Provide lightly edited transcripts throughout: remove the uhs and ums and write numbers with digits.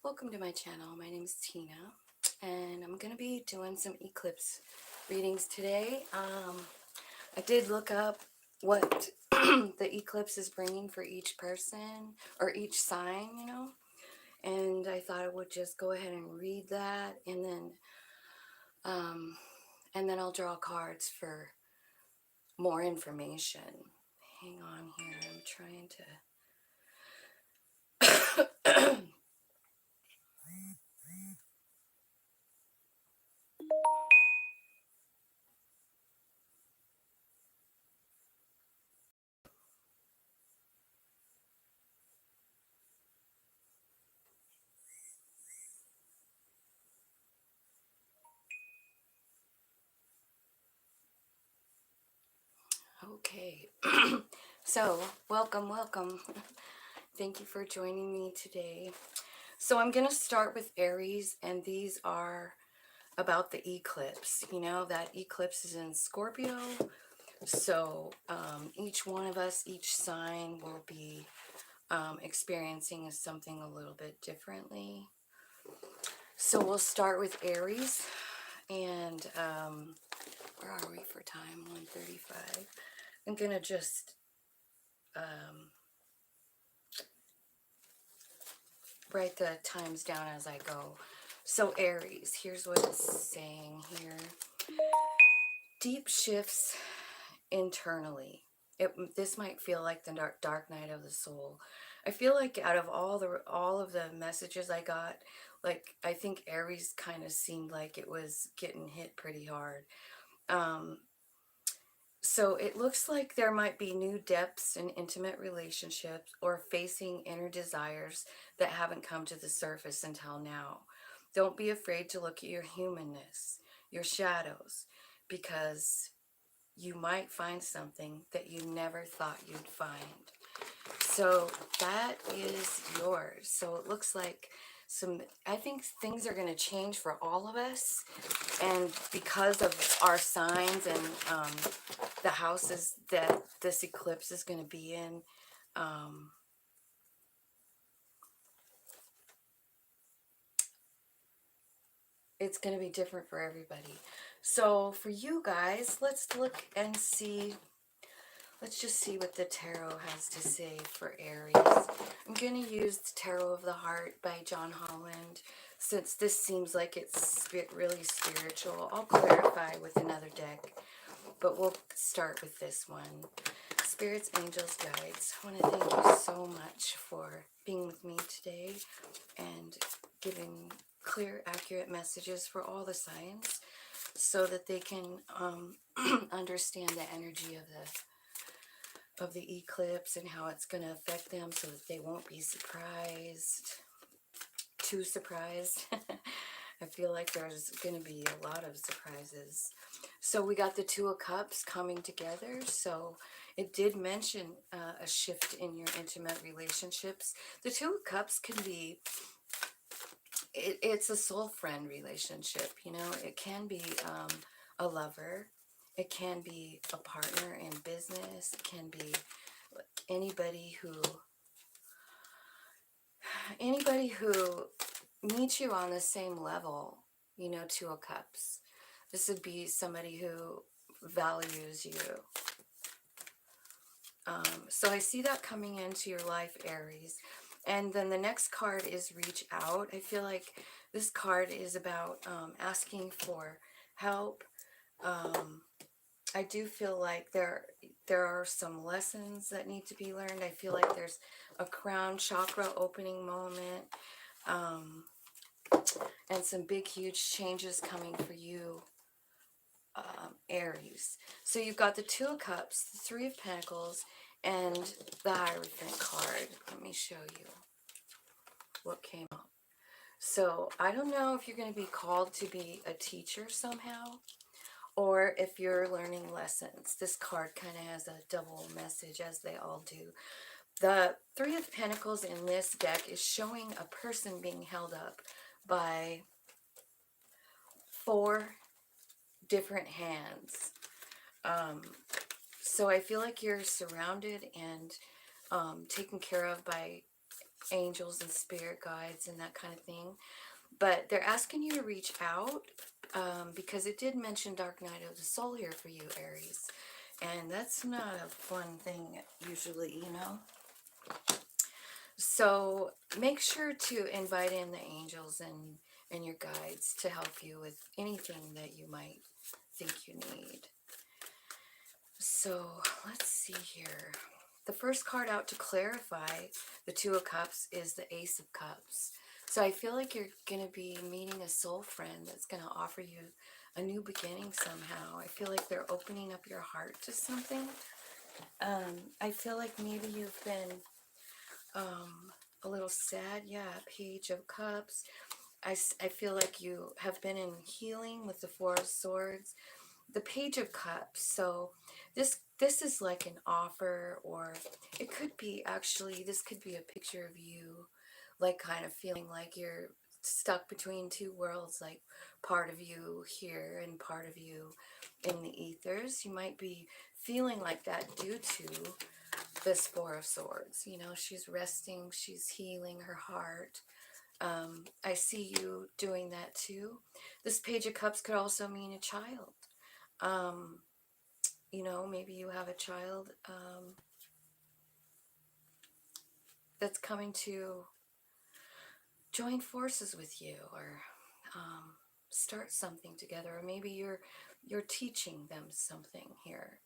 Welcome to my channel. My name is Tina, and I'm going to be doing some eclipse readings today. I did look up what the eclipse is bringing for each person or each sign, and I thought I would just go ahead and read that, and then I'll draw cards for more information. Hang on here. I'm trying to. Okay. So, welcome. Thank you for joining me today. So I'm going to start with Aries, and these are about the eclipse. You know, that eclipse is in Scorpio. So each one of us, each sign will be experiencing something a little bit differently. So we'll start with Aries. And where are we for time? 1:35. I'm going to just write the times down as I go. So Aries, here's what it's saying here. Deep shifts internally. This might feel like the dark night of the soul. I feel like out of all of the messages I got, like I think Aries kind of seemed like it was getting hit pretty hard. So it looks like there might be new depths in intimate relationships or facing inner desires that haven't come to the surface until now. Don't be afraid to look at your humanness, your shadows, because you might find something that you never thought you'd find. So that is yours. So it looks like I think things are going to change for all of us. And because of our signs and the houses that this eclipse is going to be in, it's going to be different for everybody. So for you guys, let's look and see. Let's just see what the tarot has to say for Aries. I'm going to use the Tarot of the Heart by John Holland. Since this seems like it's really spiritual, I'll clarify with another deck. But we'll start with this one. Spirits, angels, guides, I want to thank you so much for being with me today and giving clear, accurate messages for all the signs so that they can understand the energy of the eclipse and how it's going to affect them so that they won't be too surprised. I feel like there's going to be a lot of surprises. So we got the Two of Cups coming together. So it did mention a shift in your intimate relationships. The Two of Cups can be, it's a soul friend relationship. You know, it can be a lover. It can be a partner in business. It can be anybody who meets you on the same level, you know, Two of Cups. This would be somebody who values you. So I see that coming into your life, Aries. And then the next card is Reach Out. I feel like this card is about asking for help. I do feel like there are some lessons that need to be learned. I feel like there's a crown chakra opening moment, and some big, huge changes coming for you, Aries. So you've got the Two of Cups, the Three of Pentacles, and the Hierophant card. Let me show you what came up. So I don't know if you're going to be called to be a teacher somehow, or if you're learning lessons. This card kind of has a double message, as they all do. The Three of Pentacles in this deck is showing a person being held up by 4 different hands. So I feel like you're surrounded and taken care of by angels and spirit guides and that kind of thing. But they're asking you to reach out because it did mention Dark Night of the Soul here for you, Aries. And that's not a fun thing usually, you know. So make sure to invite in the angels and your guides to help you with anything that you might think you need. So let's see here. The first card out to clarify the Two of Cups is the Ace of Cups. So I feel like you're going to be meeting a soul friend that's going to offer you a new beginning somehow. I feel like they're opening up your heart to something. I feel like maybe you've been a little sad. Yeah, Page of Cups. I feel like you have been in healing with the Four of Swords. The Page of Cups. So this is like an offer, or it could be actually, this could be a picture of you, like kind of feeling like you're stuck between two worlds, like part of you here and part of you in the ethers. You might be feeling like that due to this Four of Swords. You know, she's resting, she's healing her heart. I see you doing that too. This Page of Cups could also mean a child. You know, maybe you have a child that's coming to join forces with you, or start something together, or maybe you're teaching them something here.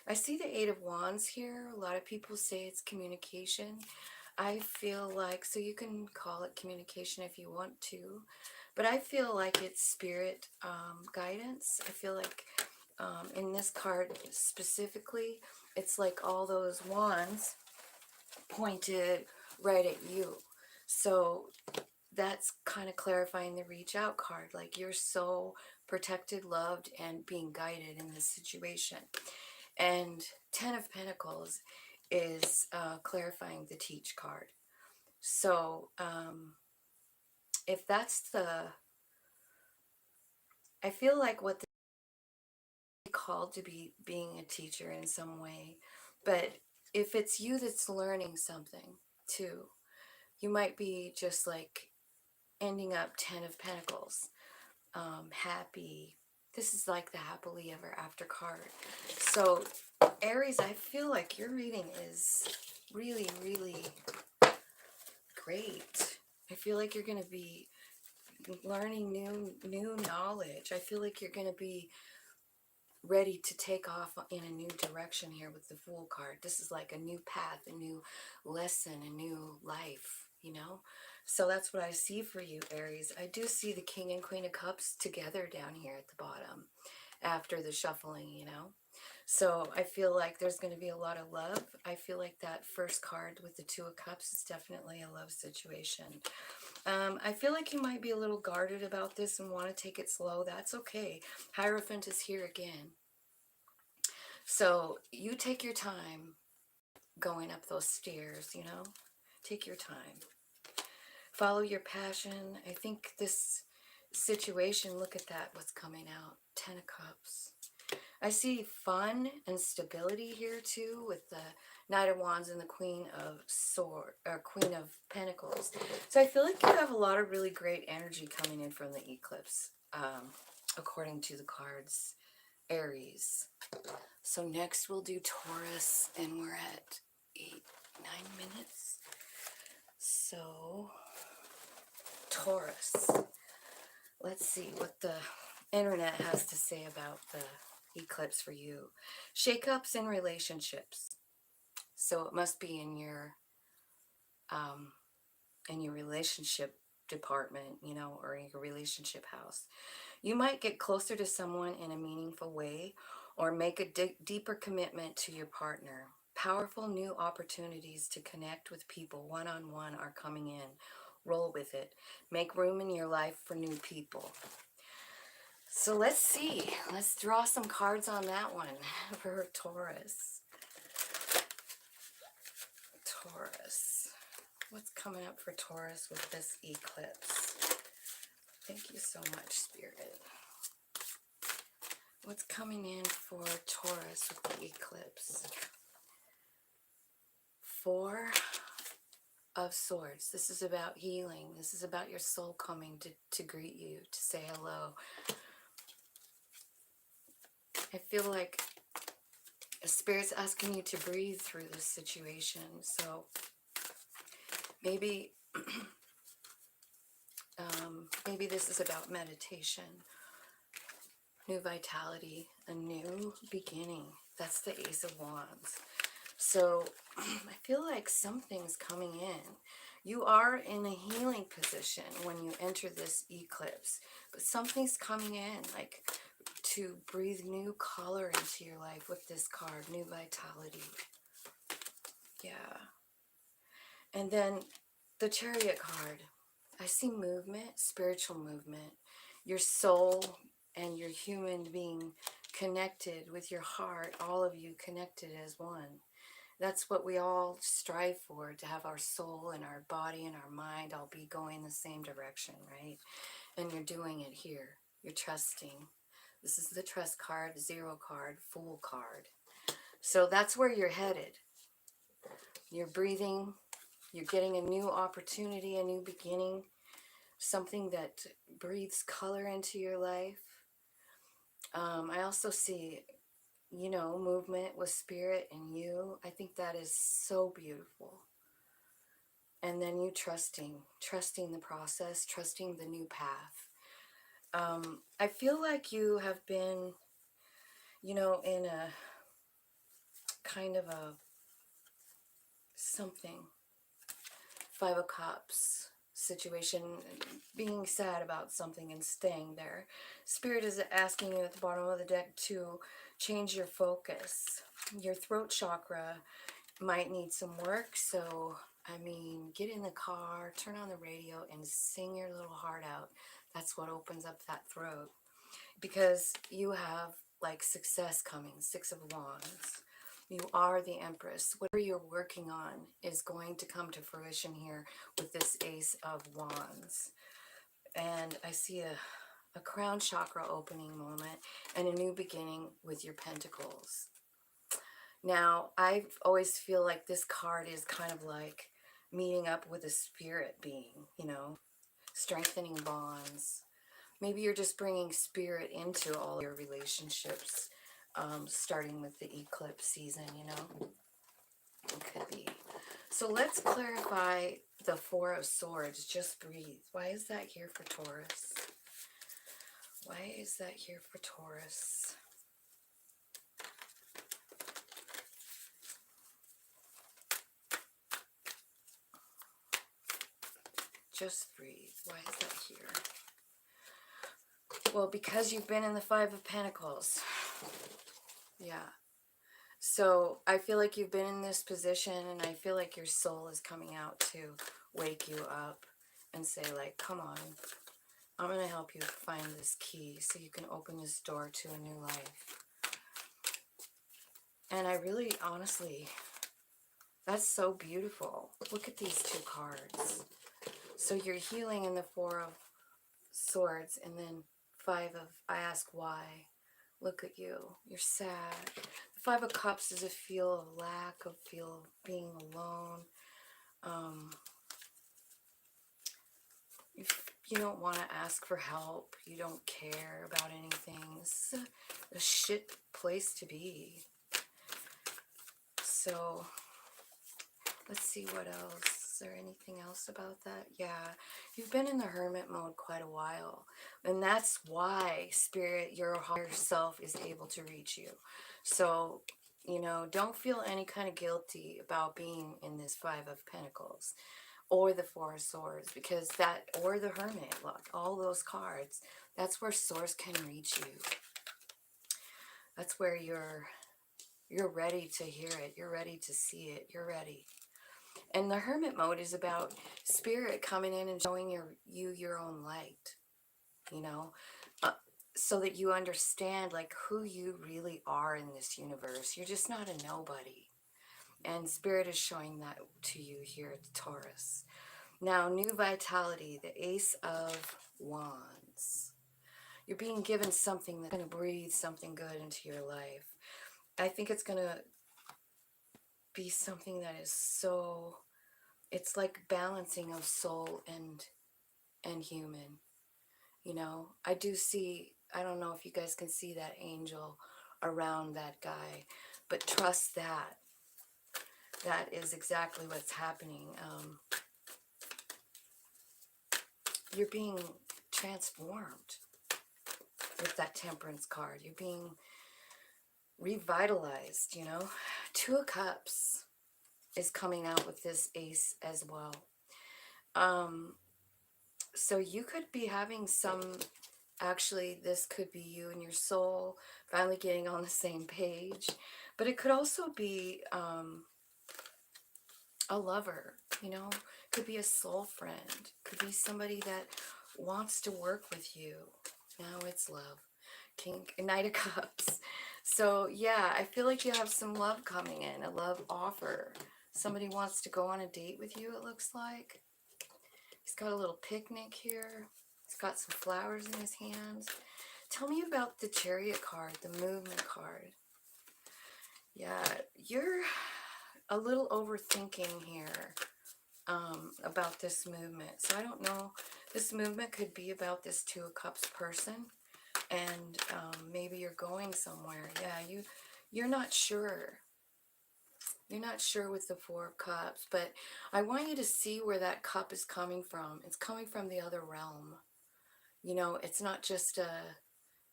I see the Eight of Wands here. A lot of people say it's communication. I feel like, so you can call it communication if you want to, but I feel like it's spirit guidance. I feel like in this card specifically, it's like all those wands pointed right at you. So that's kind of clarifying the reach out card. Like you're so protected, loved, and being guided in this situation. And Ten of Pentacles is clarifying the teach card. So if that's I feel like what they're called to be being a teacher in some way, but if it's you that's learning something too, you might be just like ending up Ten of Pentacles, happy. This is like the happily ever after card. So Aries, I feel like your reading is really, really great. I feel like you're going to be learning new knowledge. I feel like you're going to be ready to take off in a new direction here with the Fool card. This is like a new path, a new lesson, a new life, you know? So that's what I see for you, Aries. I do see the King and Queen of Cups together down here at the bottom after the shuffling, you know? So I feel like there's going to be a lot of love. I feel like that first card with the Two of Cups is definitely a love situation. I feel like you might be a little guarded about this and want to take it slow. That's okay. Hierophant is here again. So you take your time going up those stairs, you know? Take your time. Follow your passion. I think this situation, look at that, what's coming out. Ten of Cups. I see fun and stability here too with the Knight of Wands and the Queen of Pentacles. So I feel like you have a lot of really great energy coming in from the eclipse, according to the cards, Aries. So next we'll do Taurus, and we're at 9 minutes. So Taurus. Let's see what the internet has to say about the eclipse for you. Shakeups in relationships. So it must be in your relationship department, you know, or in your relationship house. You might get closer to someone in a meaningful way, or make a deeper commitment to your partner. Powerful new opportunities to connect with people one-on-one are coming in. Roll with it. Make room in your life for new people. So let's see. Let's draw some cards on that one for Taurus. Taurus. What's coming up for Taurus with this eclipse? Thank you so much, Spirit. What's coming in for Taurus with the eclipse? 4 of Swords. This is about healing. This is about your soul coming to greet you, to say hello. I feel like Spirit's asking you to breathe through this situation. So maybe, maybe this is about meditation, new vitality, a new beginning. That's the Ace of Wands. So I feel like something's coming in. You are in a healing position when you enter this eclipse, but something's coming in, like to breathe new color into your life with this card, new vitality. Yeah. And then the Chariot card. I see movement, spiritual movement. Your soul and your human being connected with your heart, all of you connected as one. That's what we all strive for, to have our soul and our body and our mind all be going the same direction, right? And you're doing it here. You're trusting. This is the trust card, 0 card, Fool card. So that's where you're headed. You're breathing. You're getting a new opportunity, a new beginning, something that breathes color into your life. I also see, you know, movement with spirit and you. I think that is so beautiful. And then you trusting the process, trusting the new path. I feel like you have been, you know, in a kind of a something, 5 of Cups situation, being sad about something and staying there. Spirit is asking you at the bottom of the deck to change your focus. Your throat chakra might need some work, so I mean, get in the car, turn on the radio, and sing your little heart out. That's what opens up that throat. Because you have, like, success coming, 6 of Wands. You are the Empress. Whatever you're working on is going to come to fruition here with this Ace of Wands. And I see a crown chakra opening moment and a new beginning with your Pentacles. Now, I always feel like this card is kind of like meeting up with a spirit being, you know, strengthening bonds. Maybe you're just bringing spirit into all your relationships, starting with the eclipse season, you know. It could be. So let's clarify the 4 of Swords. Just breathe. Why is that here for Taurus? Why is that here for Taurus? Just breathe. Why is that here? Well, because you've been in the 5 of Pentacles. Yeah. So I feel like you've been in this position, and I feel like your soul is coming out to wake you up and say, like, come on, I'm going to help you find this key so you can open this door to a new life. And I really, honestly, that's so beautiful. Look at these 2 cards. So you're healing in the 4 of Swords, and then 5 of I ask why. Look at you. You're sad. The 5 of Cups is a feel of lack, a feel of being alone. You don't want to ask for help. You don't care about anything. This is a shit place to be. So let's see what else. Is there anything else about that? Yeah, you've been in the hermit mode quite a while. And that's why Spirit, your higher self, is able to reach you. So, you know, don't feel any kind of guilty about being in this 5 of Pentacles or the 4 of Swords, because that, or the Hermit, look, all those cards, that's where Source can reach you. That's where you're ready to hear it. You're ready to see it. You're ready. And the Hermit mode is about Spirit coming in and showing you your own light, you know, so that you understand, like, who you really are in this universe. You're just not a nobody. And Spirit is showing that to you here at the Taurus. Now, new vitality, the Ace of Wands. You're being given something that's going to breathe something good into your life. I think it's going to be something that is so It's like balancing of soul and human. You know, I do see, I don't know if you guys can see that angel around that guy, but trust that. That is exactly what's happening. You're being transformed with that Temperance card. You're being revitalized, you know. Two of Cups is coming out with this Ace as well. So you could be having some, actually this could be you and your soul finally getting on the same page, but it could also be a lover, you know, could be a soul friend, could be somebody that wants to work with you. Now it's love. Knight of Cups. So yeah, I feel like you have some love coming in, a love offer. Somebody wants to go on a date with you, it looks like. He's got a little picnic here. He's got some flowers in his hands. Tell me about the Chariot card, the movement card. Yeah, you're a little overthinking here about this movement. So I don't know. This movement could be about this Two of Cups person. And maybe you're going somewhere. Yeah, you're not sure. You're not sure with the Four of Cups, but I want you to see where that cup is coming from. It's coming from the other realm. You know, it's not just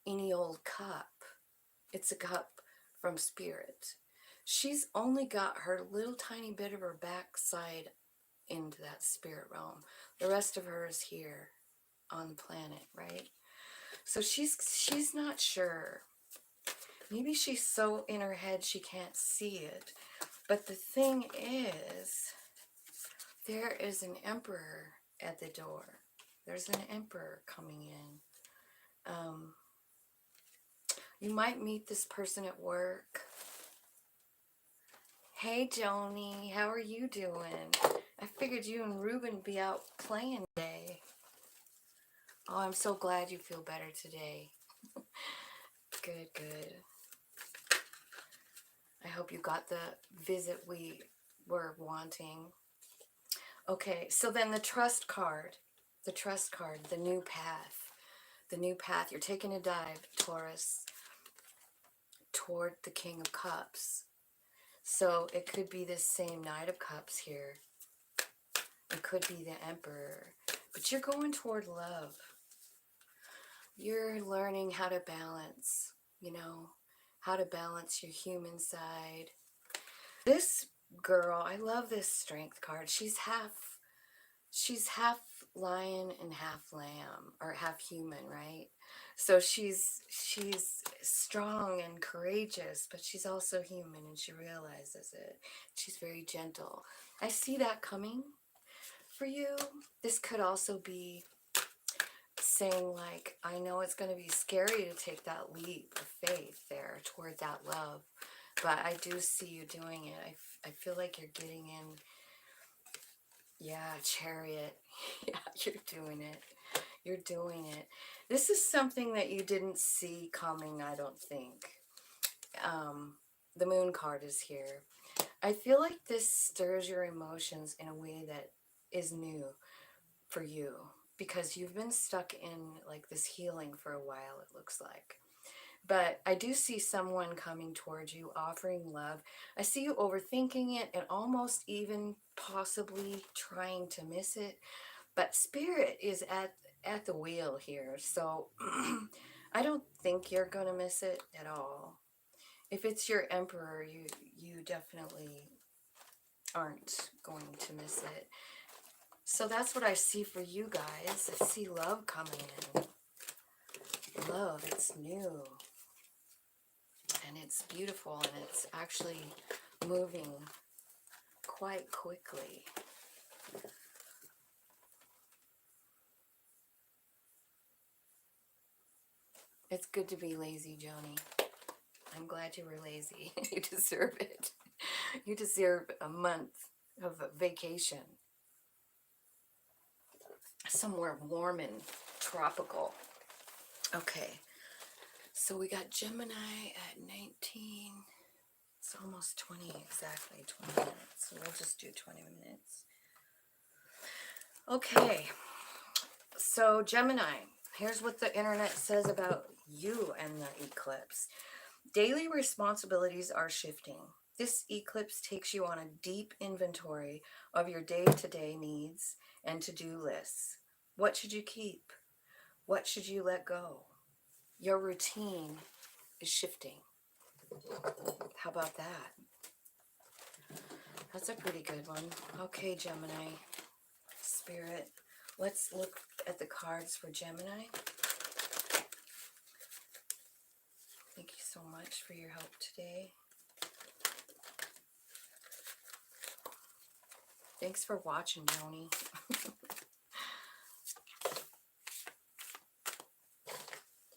any old cup. It's a cup from Spirit. She's only got her little tiny bit of her backside into that spirit realm. The rest of her is here on the planet, right? So she's not sure. Maybe she's so in her head she can't see it. But the thing is, there is an emperor at the door. There's an emperor coming in. You might meet this person at work. Hey, Joni, how are you doing? I figured you and Ruben would be out playing today. Oh, I'm so glad you feel better today. Good, good. I hope you got the visit we were wanting. Okay, so then the trust card, the new path. The new path. You're taking a dive, Taurus, toward the King of Cups. So it could be this same Knight of Cups here. It could be the Emperor. But you're going toward love. You're learning how to balance, you know, how to balance your human side. This girl, I love this Strength card. She's half lion and half lamb, or half human, right? So she's strong and courageous, but she's also human, and she realizes it. She's very gentle. I see that coming for you. This could also be saying, like, I know it's going to be scary to take that leap of faith there toward that love, but I do see you doing it. I feel like you're getting in. Yeah, Chariot. Yeah, you're doing it. You're doing it. This is something that you didn't see coming, I don't think. The Moon card is here. I feel like this stirs your emotions in a way that is new for you, because you've been stuck in like this healing for a while, it looks like. But I do see someone coming towards you, offering love. I see you overthinking it and almost even possibly trying to miss it. But Spirit is at the wheel here. So I don't think you're going to miss it at all. If it's your Emperor, you definitely aren't going to miss it. So that's what I see for you guys. I see love coming in. Love, it's new. And it's beautiful, and it's actually moving quite quickly. It's good to be lazy, Joni. I'm glad you were lazy. You deserve it. You deserve a month of vacation. Somewhere warm and tropical. Okay. So we got Gemini at 19. It's almost 20 exactly. 20 minutes. So we'll just do 20 minutes. Okay, so Gemini, here's what the internet says about you and the eclipse. Daily responsibilities are shifting. This eclipse takes you on a deep inventory of your day-to-day needs and to-do lists. What should you keep? What should you let go? Your routine is shifting. How about that? That's a pretty good one. Okay, Gemini, Spirit, let's look at the cards for Gemini. Thank you so much for your help today. Thanks for watching, Joni.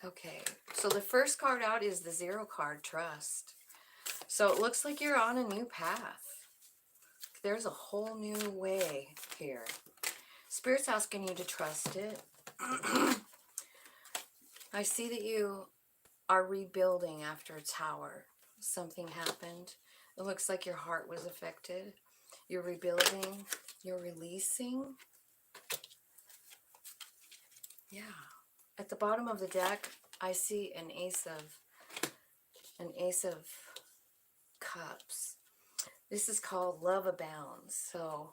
Okay, so the first card out is the 0 card, Trust. So it looks like you're on a new path. There's a whole new way here. Spirit's asking you to trust it. I see that you are rebuilding after a tower. Something happened. It looks like your heart was affected. You're rebuilding. You're releasing. Yeah. At the bottom of the deck, I see an ace of cups. This is called Love Abounds. So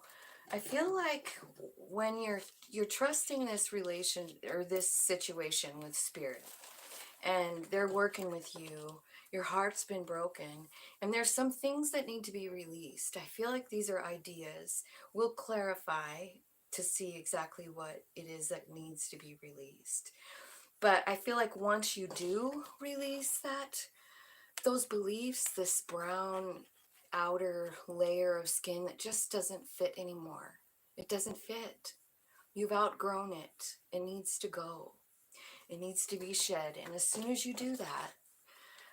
I feel like when you're trusting this relation or this situation with Spirit, and they're working with you, your heart's been broken, and there's some things that need to be released. I feel like these are ideas. We'll clarify to see exactly what it is that needs to be released. But I feel like once you do release that, those beliefs, this brown outer layer of skin that just doesn't fit anymore. It doesn't fit. You've outgrown it. It needs to go. It needs to be shed. And as soon as you do that,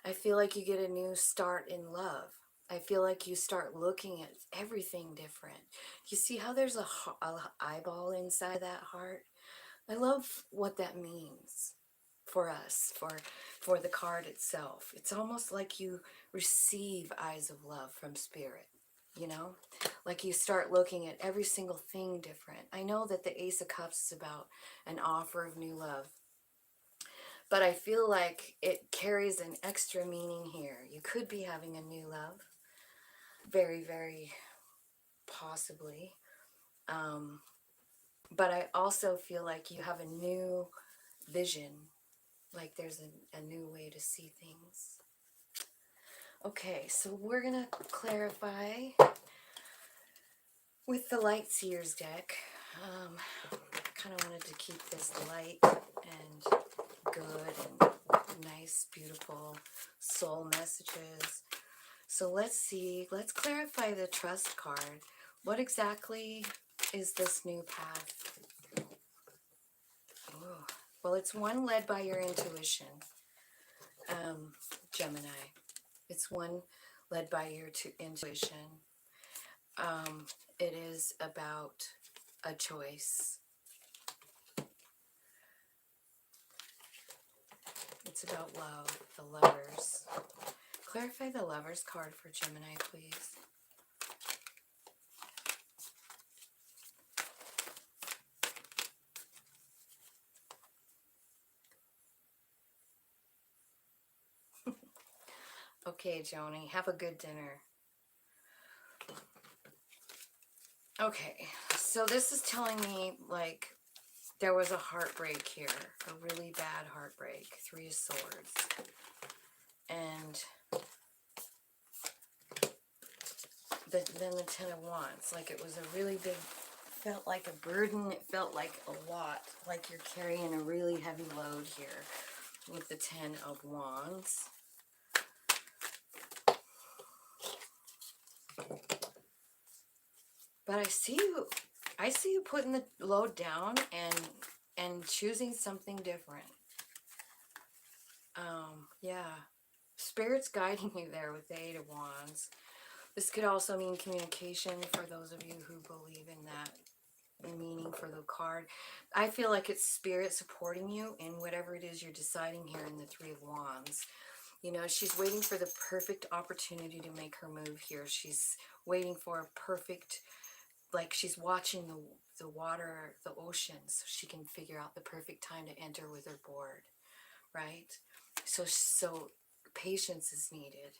I feel like you get a new start in love. I feel like you start looking at everything different. You see how there's a eyeball inside that heart? I love what that means for us, for the card itself. It's almost like you receive eyes of love from Spirit, you know? Like you start looking at every single thing different. I know that the Ace of Cups is about an offer of new love, but I feel like it carries an extra meaning here. You could be having a new love, very, very possibly. But I also feel like you have a new vision, like there's a new way to see things. Okay, so we're gonna clarify with the Light Seers deck. Kind of wanted to keep this light and good and nice, beautiful soul messages. So let's see, let's clarify the Trust card. What exactly is this new path? Ooh. Well, it's one led by your intuition, Gemini. It's one led by your intuition. It is about a choice. It's about love, the Lovers. Clarify the Lovers card for Gemini, please. Okay, Joni, have a good dinner. Okay, so this is telling me, like, there was a heartbreak here, a really bad heartbreak, 3 of Swords. And then the 10 of Wands, like it was a really big, felt like a burden, it felt like a lot, like you're carrying a really heavy load here with the 10 of Wands. But I see you putting the load down and choosing something different. Yeah. Spirit's guiding you there with the 8 of Wands. This could also mean communication for those of you who believe in that meaning for the card. I feel like it's Spirit supporting you in whatever it is you're deciding here in the 3 of Wands. You know, she's waiting for the perfect opportunity to make her move here. She's waiting for a perfect like she's watching the water, the ocean, so she can figure out the perfect time to enter with her board, right? So patience is needed.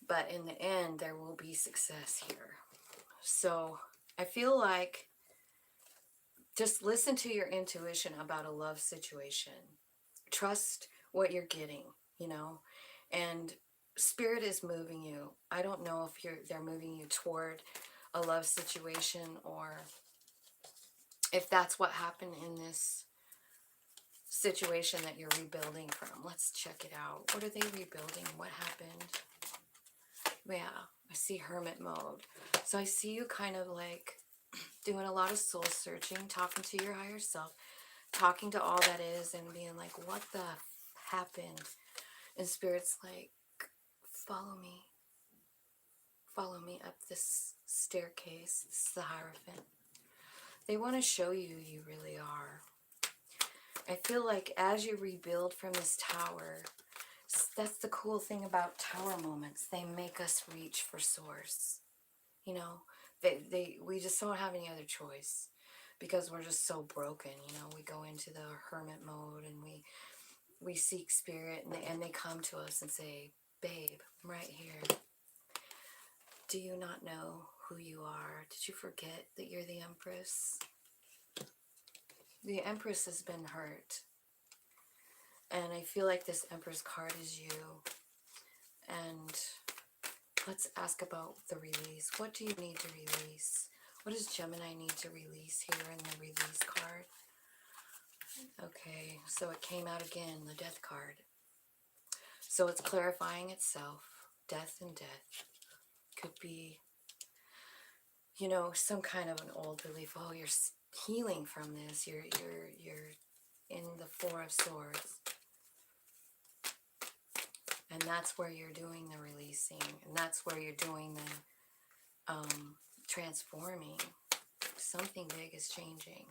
But in the end, there will be success here. So I feel like just listen to your intuition about a love situation. Trust what you're getting, you know, and spirit is moving you. I don't know if they're moving you toward a love situation, or if that's what happened in this situation that you're rebuilding from. Let's check it out. What are they rebuilding? What happened? Yeah, I see hermit mode. So I see you kind of like doing a lot of soul searching, talking to your higher self, talking to all that is, and being like, what the happened? And spirit's like, follow me. Follow me up this staircase. This is the Hierophant. They want to show you you really are. I feel like as you rebuild from this tower, that's the cool thing about tower moments. They make us reach for source. You know, we just don't have any other choice because we're just so broken. You know, we go into the hermit mode and we seek spirit, and they come to us and say, babe, I'm right here. Do you not know who you are? Did you forget that you're the Empress? The Empress has been hurt. And I feel like this Empress card is you. And let's ask about the release. What do you need to release? What does Gemini need to release here in the release card? Okay, so it came out again, the Death card. So it's clarifying itself. Death and death. Could be, you know, some kind of an old belief. Oh, you're healing from this. You're in the Four of Swords. And that's where you're doing the releasing. And that's where you're doing the transforming. Something big is changing.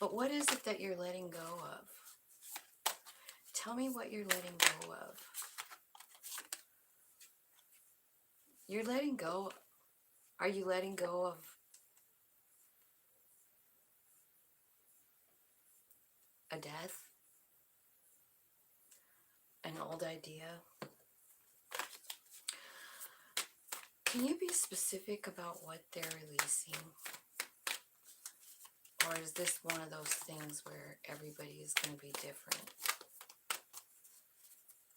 But what is it that you're letting go of? Tell me what you're letting go of. You're letting go. Are you letting go of a death? An old idea? Can you be specific about what they're releasing? Or is this one of those things where everybody is going to be different?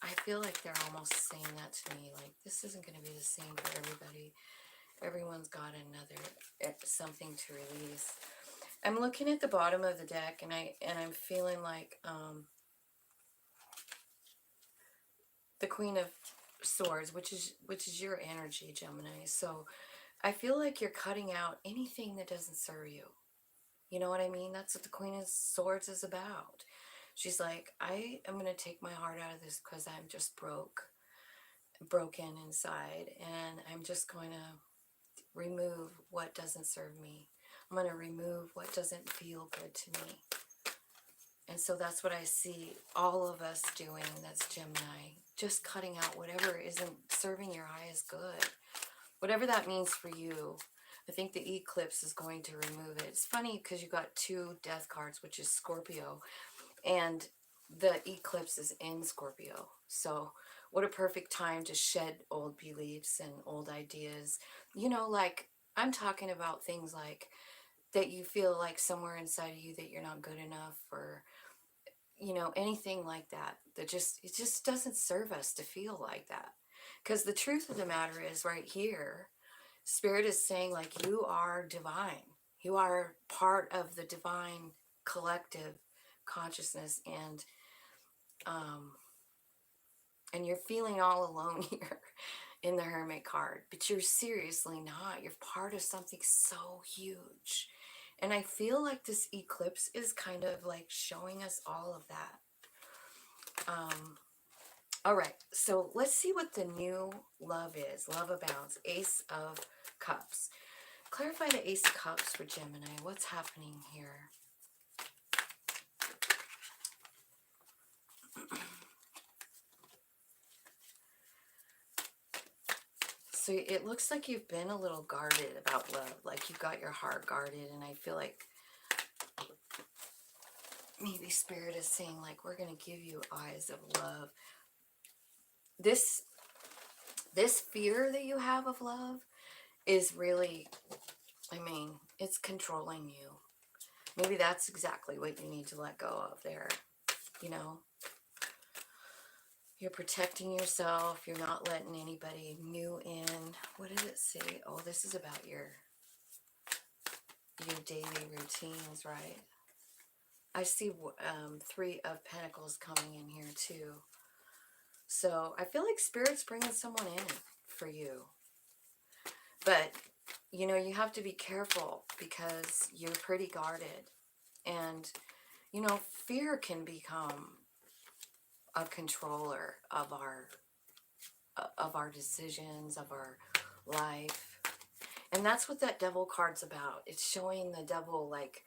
I feel like they're almost saying that to me, like this isn't going to be the same for everybody. Everyone's got another something to release. I'm looking at the bottom of the deck, and I'm feeling like the Queen of Swords, which is your energy, Gemini. So I feel like you're cutting out anything that doesn't serve you. You know what I mean? That's what the Queen of Swords is about. She's like, I am going to take my heart out of this because I'm just broken inside, and I'm just going to remove what doesn't serve me. I'm going to remove what doesn't feel good to me. And so that's what I see all of us doing. That's Gemini. Just cutting out whatever isn't serving your highest good. Whatever that means for you. I think the eclipse is going to remove it. It's funny because you got two death cards, which is Scorpio. And the eclipse is in Scorpio. So what a perfect time to shed old beliefs and old ideas. You know, like I'm talking about things like that you feel like somewhere inside of you that you're not good enough, or you know, anything like that, it just doesn't serve us to feel like that. Because the truth of the matter is right here, Spirit is saying like you are divine. You are part of the divine collective consciousness, and you're feeling all alone here in the Hermit card, but you're seriously not. You're part of something so huge. And I feel like this eclipse is kind of like showing us all of that. All right, so let's see what the new love is. Love abounds. Ace of Cups. Clarify the Ace of Cups for Gemini. What's happening here? So it looks like you've been a little guarded about love, like you've got your heart guarded, and I feel like maybe Spirit is saying, like, we're going to give you eyes of love. This fear that you have of love is really, I mean, it's controlling you. Maybe that's exactly what you need to let go of there, you know? You're protecting yourself. You're not letting anybody new in. What did it say? Oh, this is about your daily routines, right? I see 3 of Pentacles coming in here too. So I feel like Spirit's bringing someone in for you. But, you know, you have to be careful because you're pretty guarded. And, you know, fear can become a controller of our decisions, of our life. And that's what that Devil card's about. It's showing the devil, like,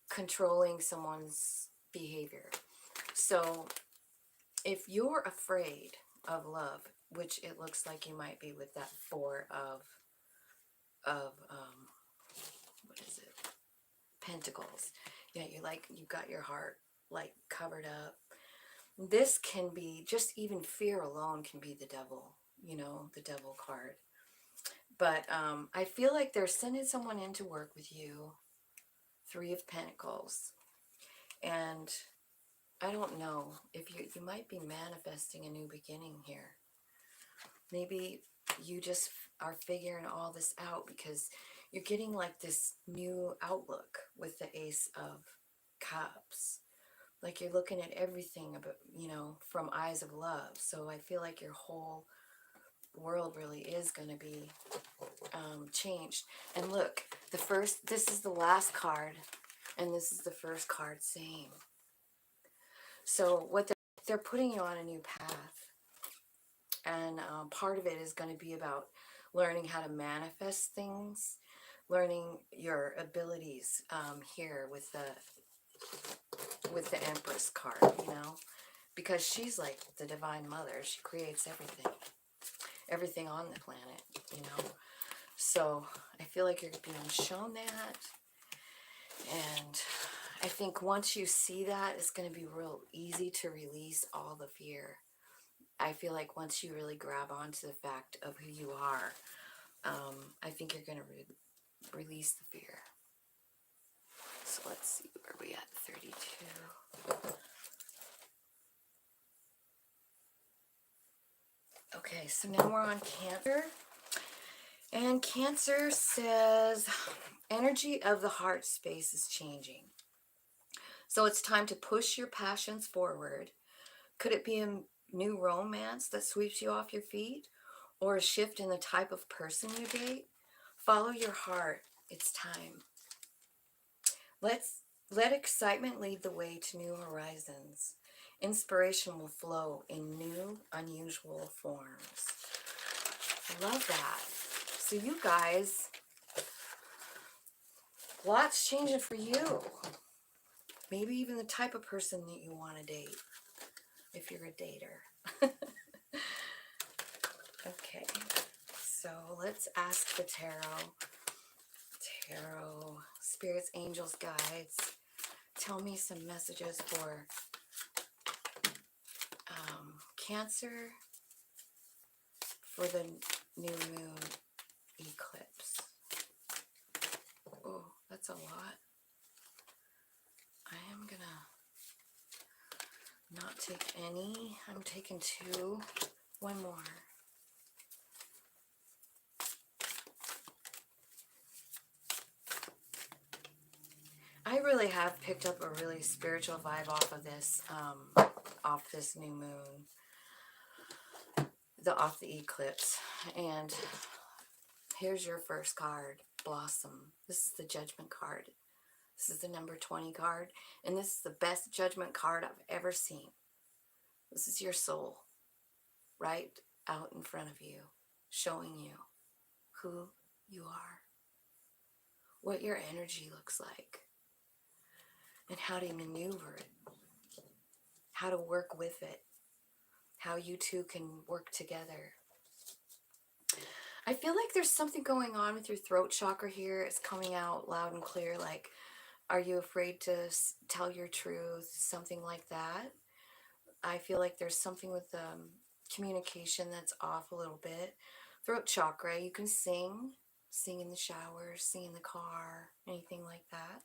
controlling someone's behavior. So if you're afraid of love, which it looks like you might be with that 4 of what is it? Pentacles. Yeah, you've got your heart like covered up. This can be, just even fear alone can be the devil, you know, the Devil card. But I feel like they're sending someone in to work with you. 3 of Pentacles. And I don't know if you might be manifesting a new beginning here. Maybe you just are figuring all this out because you're getting like this new outlook with the Ace of Cups. Like you're looking at everything about, you know, from eyes of love. So I feel like your whole world really is going to be changed. And look, this is the last card, and this is the first card, same. So what they're putting you on a new path. And part of it is going to be about learning how to manifest things, learning your abilities here with the Empress card, you know, because she's like the Divine Mother. She creates everything on the planet, you know. So I feel like you're being shown that, and I think once you see that, it's going to be real easy to release all the fear. I feel like once you really grab onto the fact of who you are, I think you're going to release the fear. So let's see, where are we at? 32. Okay, so now we're on Cancer. And Cancer says, energy of the heart space is changing. So it's time to push your passions forward. Could it be a new romance that sweeps you off your feet? Or a shift in the type of person you date? Follow your heart. It's time. Let excitement lead the way to new horizons. Inspiration will flow in new, unusual forms. I love that. So you guys, lots changing for you. Maybe even the type of person that you want to date, if you're a dater. Okay, so let's ask the tarot. Tarot, spirits, angels, guides. Tell me some messages for Cancer for the new moon eclipse. Oh, that's a lot. I am gonna not take any. I'm taking 2. One more. I really have picked up a really spiritual vibe off of this new moon, off the eclipse. And here's your first card, Blossom. This is the Judgment card. This is the number 20 card, and this is the best Judgment card I've ever seen. This is your soul, right out in front of you, showing you who you are, what your energy looks like, and how to maneuver it, how to work with it, how you two can work together. I feel like there's something going on with your throat chakra here. It's coming out loud and clear. Like, are you afraid to tell your truth? Something like that. I feel like there's something with communication that's off a little bit. Throat chakra, you can sing in the shower, sing in the car, anything like that.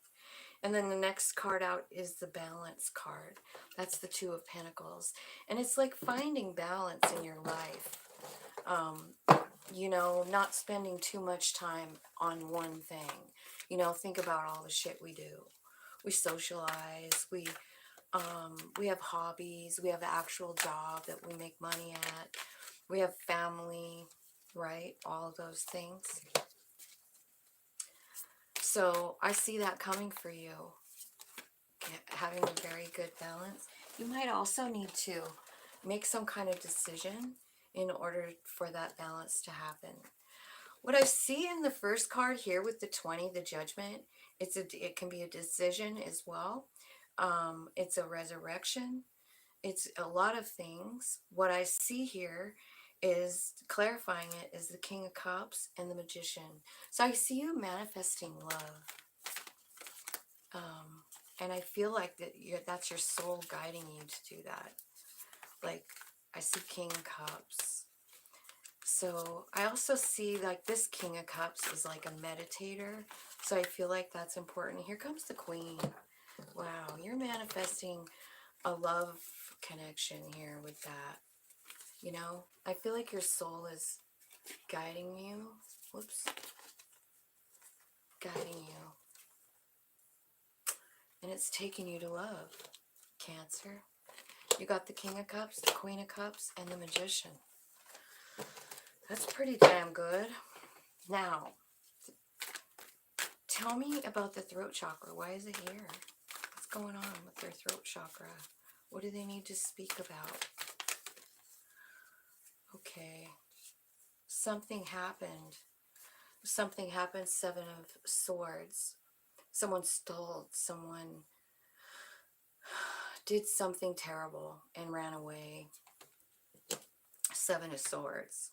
And then the next card out is the balance card. That's the Two of Pentacles. And it's like finding balance in your life. You know, not spending too much time on one thing. You know, think about all the shit we do. We socialize, we have hobbies, we have an actual job that we make money at, we have family, right? All of those things. So I see that coming for you, having a very good balance. You might also need to make some kind of decision in order for that balance to happen. What I see in the first card here with the 20, the Judgment, it can be a decision as well. It's a resurrection. It's a lot of things. What I see here is clarifying it is the King of Cups and the Magician. So I see you manifesting love. And I feel like that's your soul guiding you to do that. Like, I see King of Cups. So I also see like this King of Cups is like a meditator. So I feel like that's important. Here comes the Queen. Wow, you're manifesting a love connection here with that. You know, I feel like your soul is guiding you. Whoops. Guiding you. And it's taking you to love. Cancer. You got the King of Cups, the Queen of Cups, and the Magician. That's pretty damn good. Now, tell me about the throat chakra. Why is it here? What's going on with their throat chakra? What do they need to speak about? Okay. Something happened. Something happened. Seven of Swords. Someone stole. Someone did something terrible and ran away. Seven of Swords.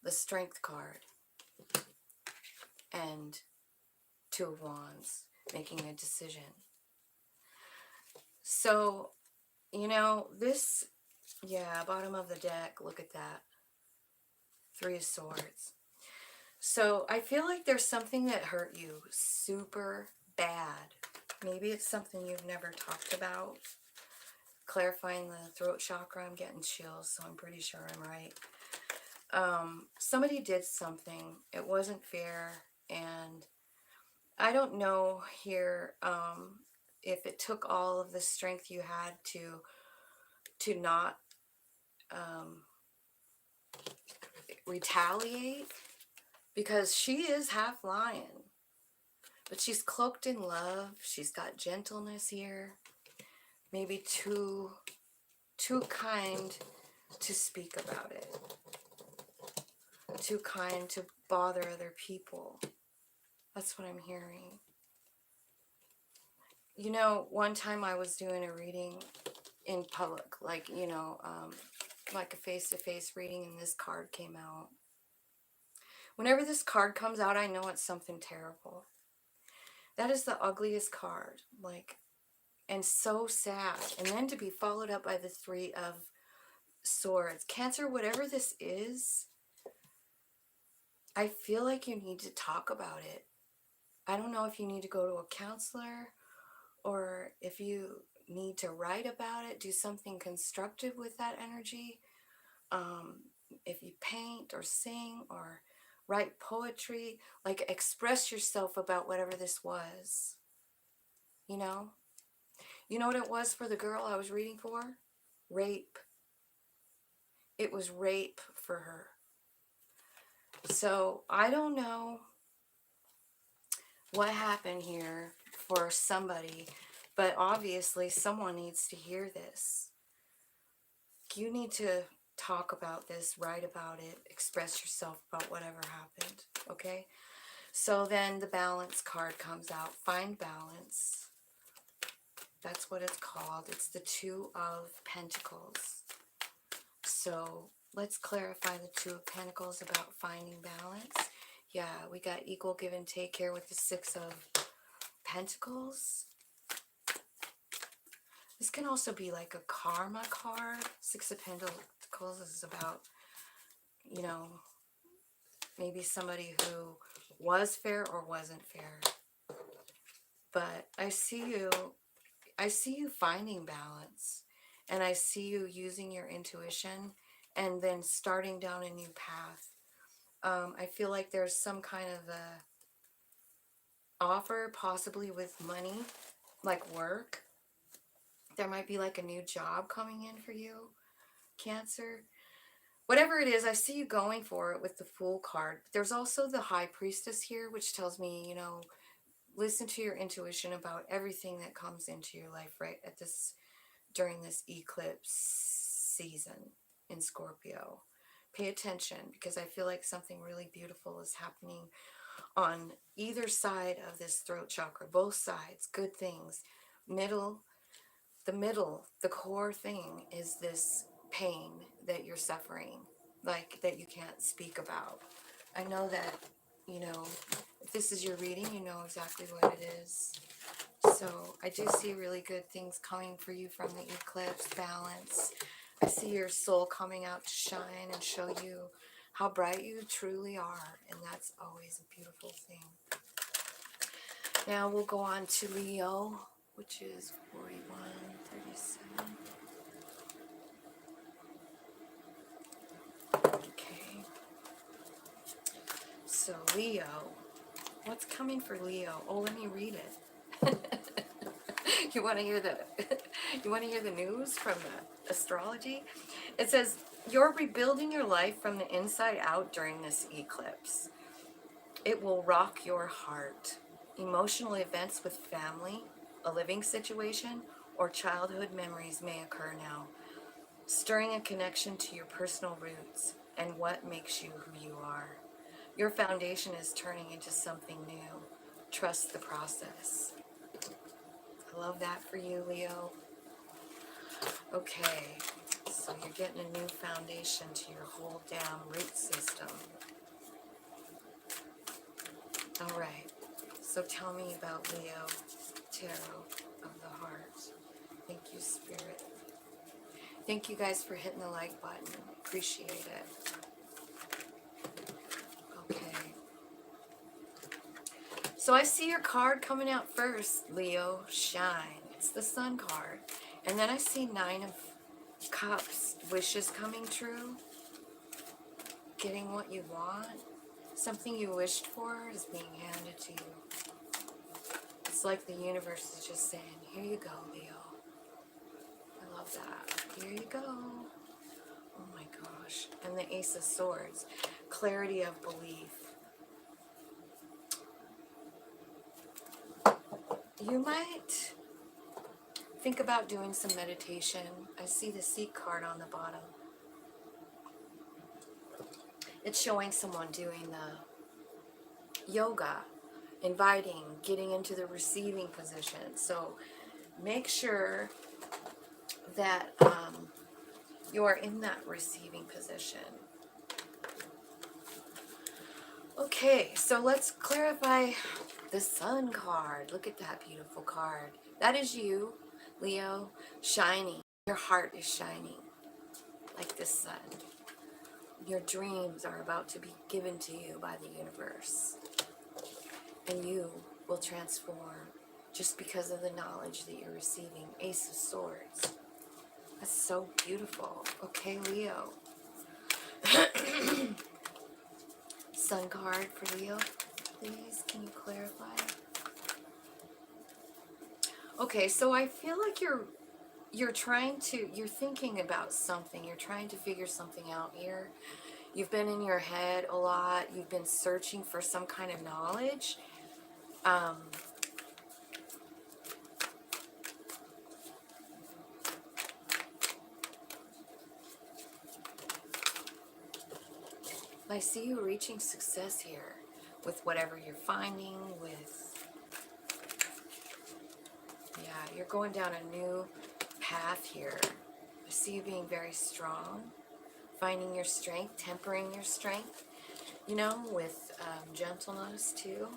The Strength card. And Two of Wands. Making a decision. So, you know, this, yeah, bottom of the deck, look at that. Three of Swords. So I feel like there's something that hurt you super bad. Maybe it's something you've never talked about. Clarifying the throat chakra, I'm getting chills, so I'm pretty sure I'm right. Somebody did something. It wasn't fair, and I don't know here if it took all of the strength you had to not retaliate, because she is half lion, but she's cloaked in love. She's got gentleness here. Maybe too kind to speak about it. Too kind to bother other people. That's what I'm hearing. You know, one time I was doing a reading in public, like, you know, like a face-to-face reading, and this card came out. Whenever this card comes out, I know it's something terrible. That is the ugliest card, like, and so sad. And then to be followed up by the Three of Swords. Cancer, whatever this is, I feel like you need to talk about it. I don't know if you need to go to a counselor or if you need to write about it, do something constructive with that energy. If you paint or sing or write poetry, like express yourself about whatever this was. You know? You know what it was for the girl I was reading for? Rape. It was rape for her. So I don't know what happened here for somebody, but obviously someone needs to hear this. You need to talk about this, write about it, express yourself about whatever happened, okay? So then the balance card comes out. Find balance. That's what it's called. It's the Two of Pentacles. So let's clarify the Two of Pentacles about finding balance. Yeah, we got equal give and take here with the Six of Pentacles. This can also be like a karma card. Six of Pentacles is about, you know, maybe somebody who was fair or wasn't fair. But I see you finding balance, and I see you using your intuition and then starting down a new path. I feel like there's some kind of a offer, possibly with money, like work. There might be like a new job coming in for you, Cancer. Whatever it is, I see you going for it with the Fool card. There's also the High Priestess here, which tells me, you know, listen to your intuition about everything that comes into your life right at this, during this eclipse season in Scorpio. Pay attention, because I feel like something really beautiful is happening on either side of this throat chakra. Both sides, good things. The core thing is this pain that you're suffering, like that you can't speak about. I know that, you know, if this is your reading, you know exactly what it is. So I do see really good things coming for you from the eclipse. Balance. I see your soul coming out to shine and show you how bright you truly are, and that's always a beautiful thing. Now we'll go on to Leo, which is 4137. Okay. So Leo, what's coming for Leo? Oh, let me read it. You want to hear the news from the astrology? It says, you're rebuilding your life from the inside out during this eclipse. It will rock your heart. Emotional events with family, a living situation, or childhood memories may occur now, stirring a connection to your personal roots and what makes you who you are. Your foundation is turning into something new. Trust the process. I love that for you, Leo. Okay, so you're getting a new foundation to your whole damn root system. All right, so tell me about Leo, Tarot of the Heart. Thank you, Spirit. Thank you guys for hitting the like button. Appreciate it. Okay. So I see your card coming out first, Leo. Shine. It's the Sun card. And then I see Nine of Cups. Wishes coming true. Getting what you want. Something you wished for is being handed to you. It's like the universe is just saying, here you go, Leo. I love that. Here you go. Oh my gosh. And the Ace of Swords. Clarity of belief. You might think about doing some meditation. I see the Seek card on the bottom. It's showing someone doing the yoga, inviting, getting into the receiving position. So make sure that you're in that receiving position. Okay, so let's clarify the Sun card. Look at that beautiful card. That is you, Leo, shining. Your heart is shining like the sun. Your dreams are about to be given to you by the universe. And you will transform just because of the knowledge that you're receiving. Ace of Swords. That's so beautiful. Okay, Leo. Sun card for Leo, please. Can you clarify? Okay, so I feel like you're thinking about something. You're trying to figure something out here. You've been in your head a lot. You've been searching for some kind of knowledge. I see you reaching success here with whatever you're finding, yeah, you're going down a new path here. I see you being very strong, finding your strength, tempering your strength, you know, with gentleness too.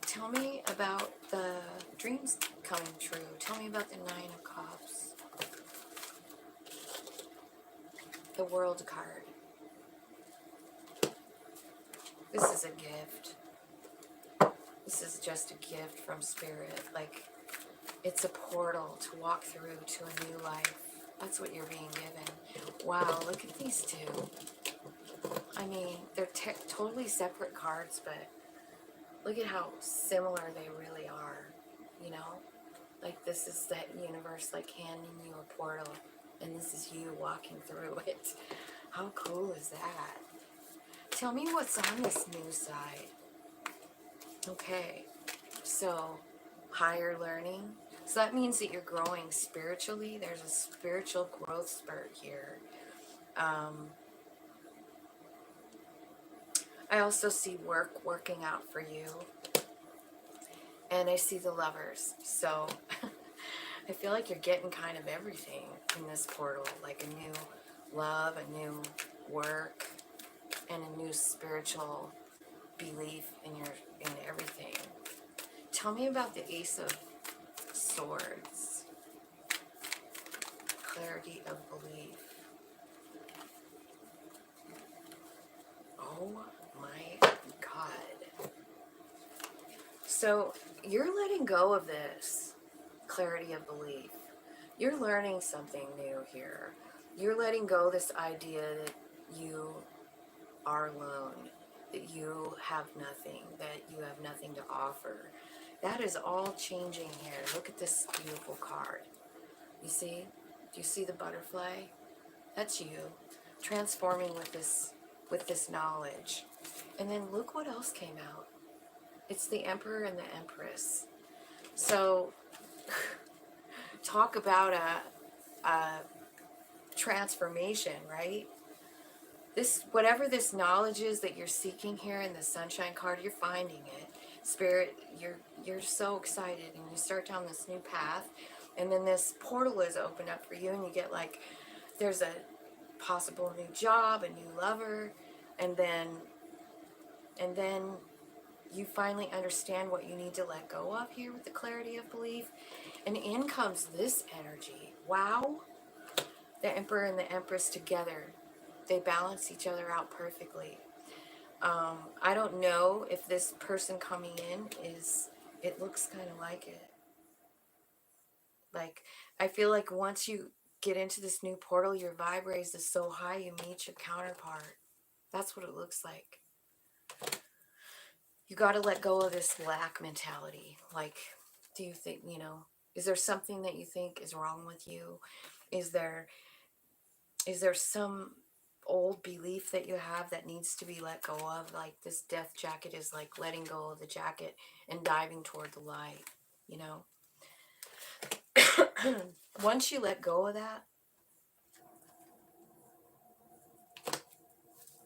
Tell me about the dreams coming true. Tell me about the Nine of Cups. The World card. This is a gift. This is just a gift from Spirit. Like, it's a portal to walk through to a new life. That's what you're being given. Wow, look at these two. I mean, they're totally separate cards, but look at how similar they really are, you know? Like, this is that universe, like, handing you a portal, and this is you walking through it. How cool is that? Tell me what's on this new side. Okay, so higher learning. So that means that you're growing spiritually. There's a spiritual growth spurt here. I also see working out for you. And I see the Lovers. So I feel like you're getting kind of everything in this portal. Like a new love, a new work, and a new spiritual belief in everything. Tell me about the Ace of Swords. Clarity of belief. Oh my God. So you're letting go of this clarity of belief. You're learning something new here. You're letting go this idea that you are alone, that you have nothing, that you have nothing to offer. That is all changing here. Look at this beautiful card. You see? Do you see the butterfly? That's you transforming with this knowledge. And then look what else came out. It's the Emperor and the Empress. So talk about a transformation, right? This, whatever this knowledge is that you're seeking here in the Sunshine card, you're finding it. Spirit, you're so excited, and you start down this new path, and then this portal is opened up for you, and you get like, there's a possible new job, a new lover, and then you finally understand what you need to let go of here with the clarity of belief, and in comes this energy. Wow. The Emperor and the Empress together, they balance each other out perfectly. I don't know if this person coming in it looks kind of like it. Like, I feel like once you get into this new portal, your vibe raises so high you meet your counterpart. That's what it looks like. You got to let go of this lack mentality. Like, do you think, is there something that you think is wrong with you? Is there some old belief that you have that needs to be let go of? Like, this death jacket is like letting go of the jacket and diving toward the light, Once you let go of that,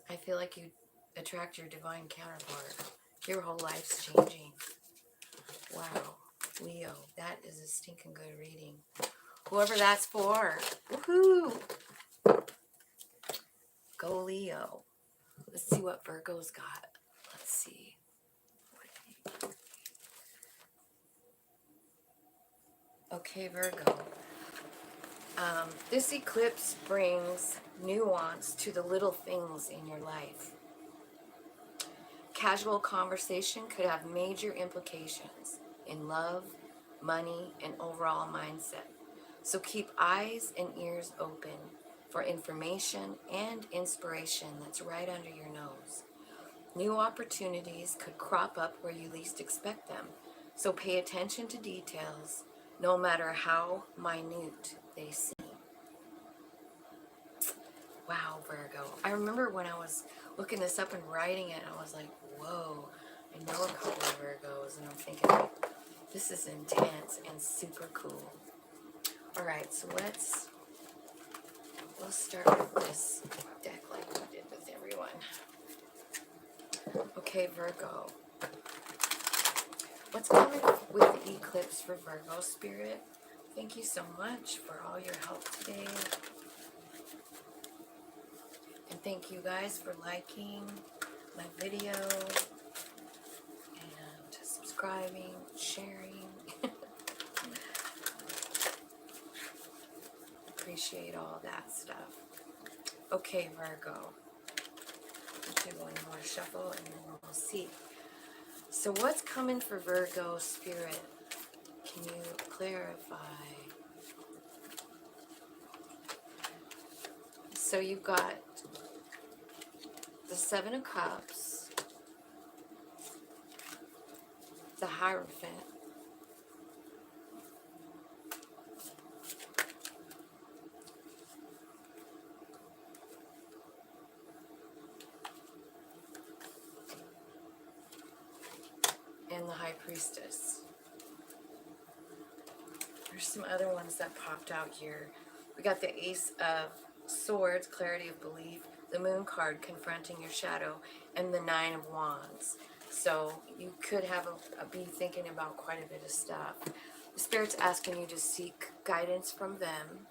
I feel like you attract your divine counterpart. Your whole life's changing. Wow. Leo, that is a stinking good reading. Whoever that's for. Woohoo! Go Leo. Let's see what Virgo's got. Let's see. Okay, Virgo. This eclipse brings nuance to the little things in your life. Casual conversation could have major implications in love, money, and overall mindset. So keep eyes and ears open for information and inspiration that's right under your nose. New opportunities could crop up where you least expect them. So pay attention to details, no matter how minute they seem. Wow, Virgo. I remember when I was looking this up and writing it, I was like, whoa, I know a couple of Virgos, and I'm thinking, this is intense and super cool. All right, so we'll start with this deck like we did with everyone. Okay, Virgo. What's coming with the eclipse for Virgo, Spirit? Thank you so much for all your help today. And thank you guys for liking my video and subscribing, sharing. Appreciate all that stuff. Okay, Virgo. I'll do one more shuffle and then we'll see. So what's coming for Virgo Spirit? Can you clarify? So you've got the Seven of Cups, the Hierophant, and the High Priestess. There's some other ones that popped out here. We got the Ace of Swords, clarity of belief, the Moon card, confronting your shadow, and the Nine of Wands. So you could have be thinking about quite a bit of stuff. The Spirit's asking you to seek guidance from them.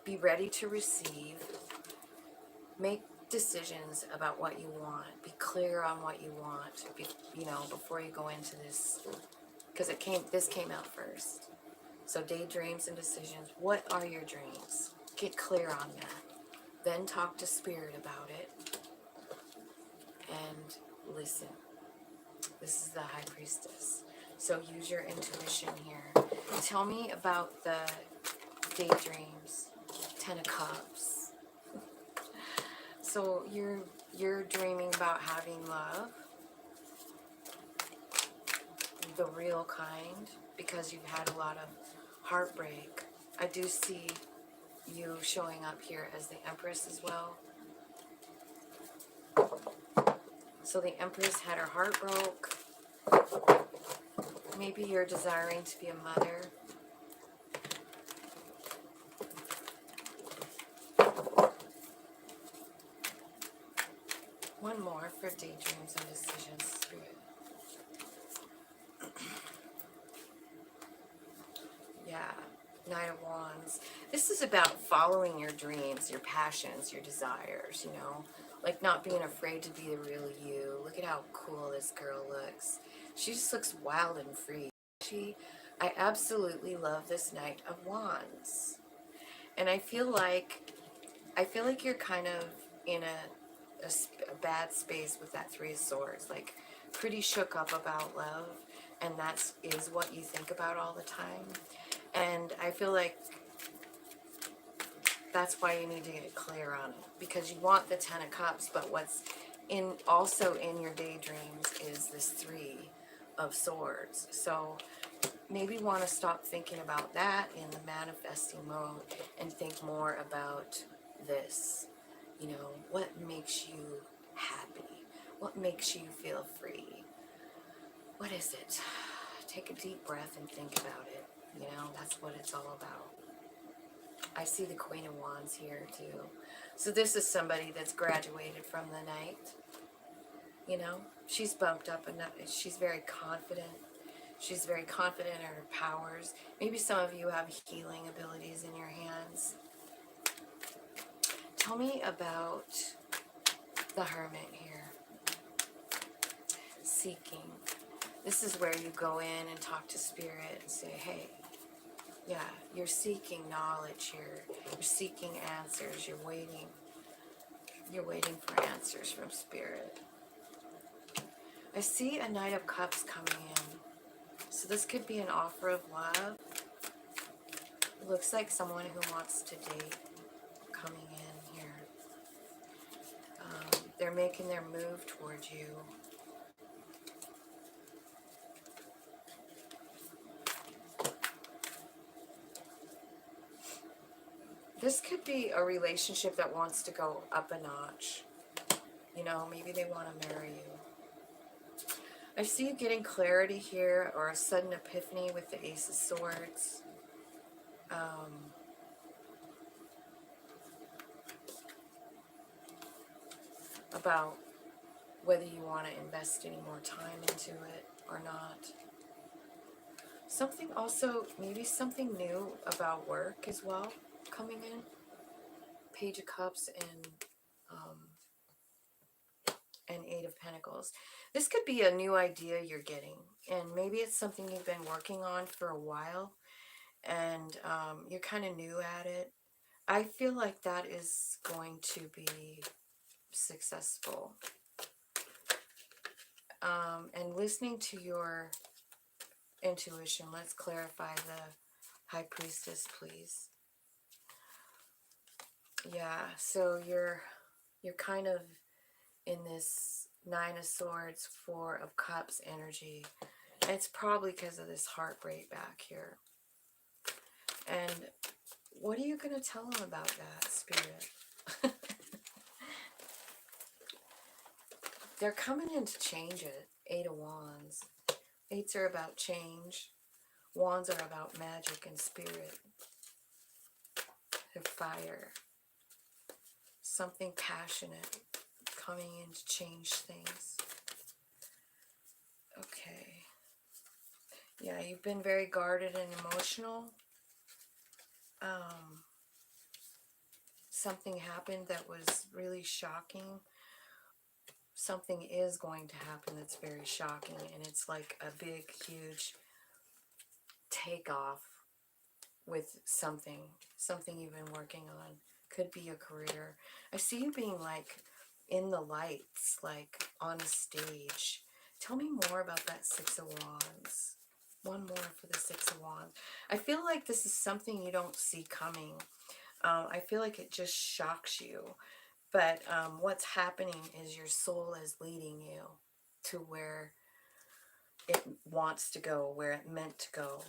Be ready to receive. Make decisions about what you want. Be clear on what you want. Before you go into this, because this came out first. So daydreams and decisions. What are your dreams? Get clear on that. Then talk to Spirit about it. And listen. This is the High Priestess. So use your intuition here. Tell me about the daydreams. Ten of Cups. So you're dreaming about having love. The real kind. Because you've had a lot of heartbreak. I do see you showing up here as the Empress as well. So the Empress had her heart broke. Maybe you're desiring to be a mother. One more for daydreams and decisions, Spirit. Yeah, Nine of Wands. This is about following your dreams, your passions, your desires, like not being afraid to be the real you. Look at how cool this girl looks. She just looks wild and free. I absolutely love this Knight of Wands. And I feel like you're kind of in a bad space with that Three of Swords, like pretty shook up about love, and that is what you think about all the time. And I feel like that's why you need to get clear on it, because you want the Ten of Cups, but what's also in your daydreams is this Three of Swords. So maybe want to stop thinking about that in the manifesting mode and think more about this. What makes you happy? What makes you feel free? What is it? Take a deep breath and think about it. That's what it's all about. I see the Queen of Wands here too. So this is somebody that's graduated from the Knight. She's bumped up and she's very confident. She's very confident in her powers. Maybe some of you have healing abilities in your hands. Tell me about the Hermit here. Seeking. This is where you go in and talk to Spirit and say, hey, yeah, you're seeking knowledge here. You're seeking answers. You're waiting. You're waiting for answers from Spirit. I see a Knight of Cups coming in. So this could be an offer of love. It looks like someone who wants to date coming in here. They're making their move towards you. This could be a relationship that wants to go up a notch. Maybe they want to marry you. I see you getting clarity here, or a sudden epiphany with the Ace of Swords. About whether you want to invest any more time into it or not. Something also, maybe something new about work as well coming in. Page of Cups and and 8 of Pentacles. This could be a new idea you're getting, and maybe it's something you've been working on for a while, and you're kind of new at it. I feel like that is going to be successful. And listening to your intuition, let's clarify the High Priestess, please. Yeah, so you're kind of in this 9 of Swords, 4 of Cups energy. And it's probably because of this heartbreak back here. And what are you going to tell them about that, Spirit? They're coming in to change it. 8 of Wands. 8s are about change. Wands are about magic and spirit. They're fire. Something passionate coming in to change things. Okay. Yeah, you've been very guarded and emotional. Something happened that was really shocking. Something is going to happen that's very shocking, and it's like a big, huge takeoff with something you've been working on. Could be a career. I see you being like in the lights, like on a stage. Tell me more about that 6 of Wands. One more for the 6 of Wands. I feel like this is something you don't see coming. I feel like it just shocks you. But what's happening is your soul is leading you to where it wants to go, where it meant to go.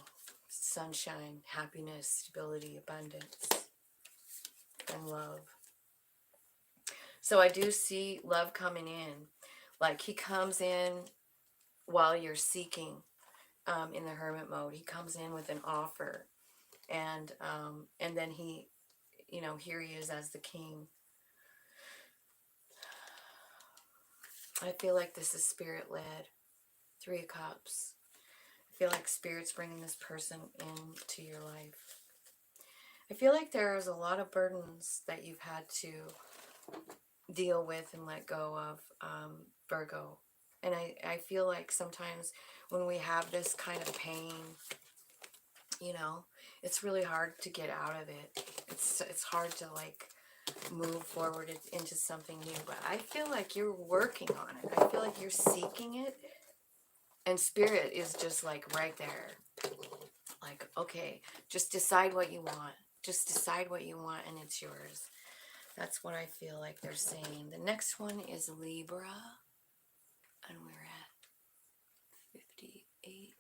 Sunshine, happiness, stability, abundance, and love. So I do see love coming in. Like he comes in while you're seeking in the hermit mode. He comes in with an offer. And then he, you know, here he is as the king. I feel like this is spirit-led. 3 of Cups. I feel like Spirit's bringing this person into your life. I feel like there's a lot of burdens that you've had to deal with and let go of, Virgo. And I feel like sometimes when we have this kind of pain, you know, it's really hard to get out of it. It's hard to like move forward into something new. But I feel like you're working on it. I feel like you're seeking it. And Spirit is just like right there. Like, okay, just decide what you want. Just decide what you want and it's yours. That's what I feel like they're saying. The next one is Libra. And we're at 58.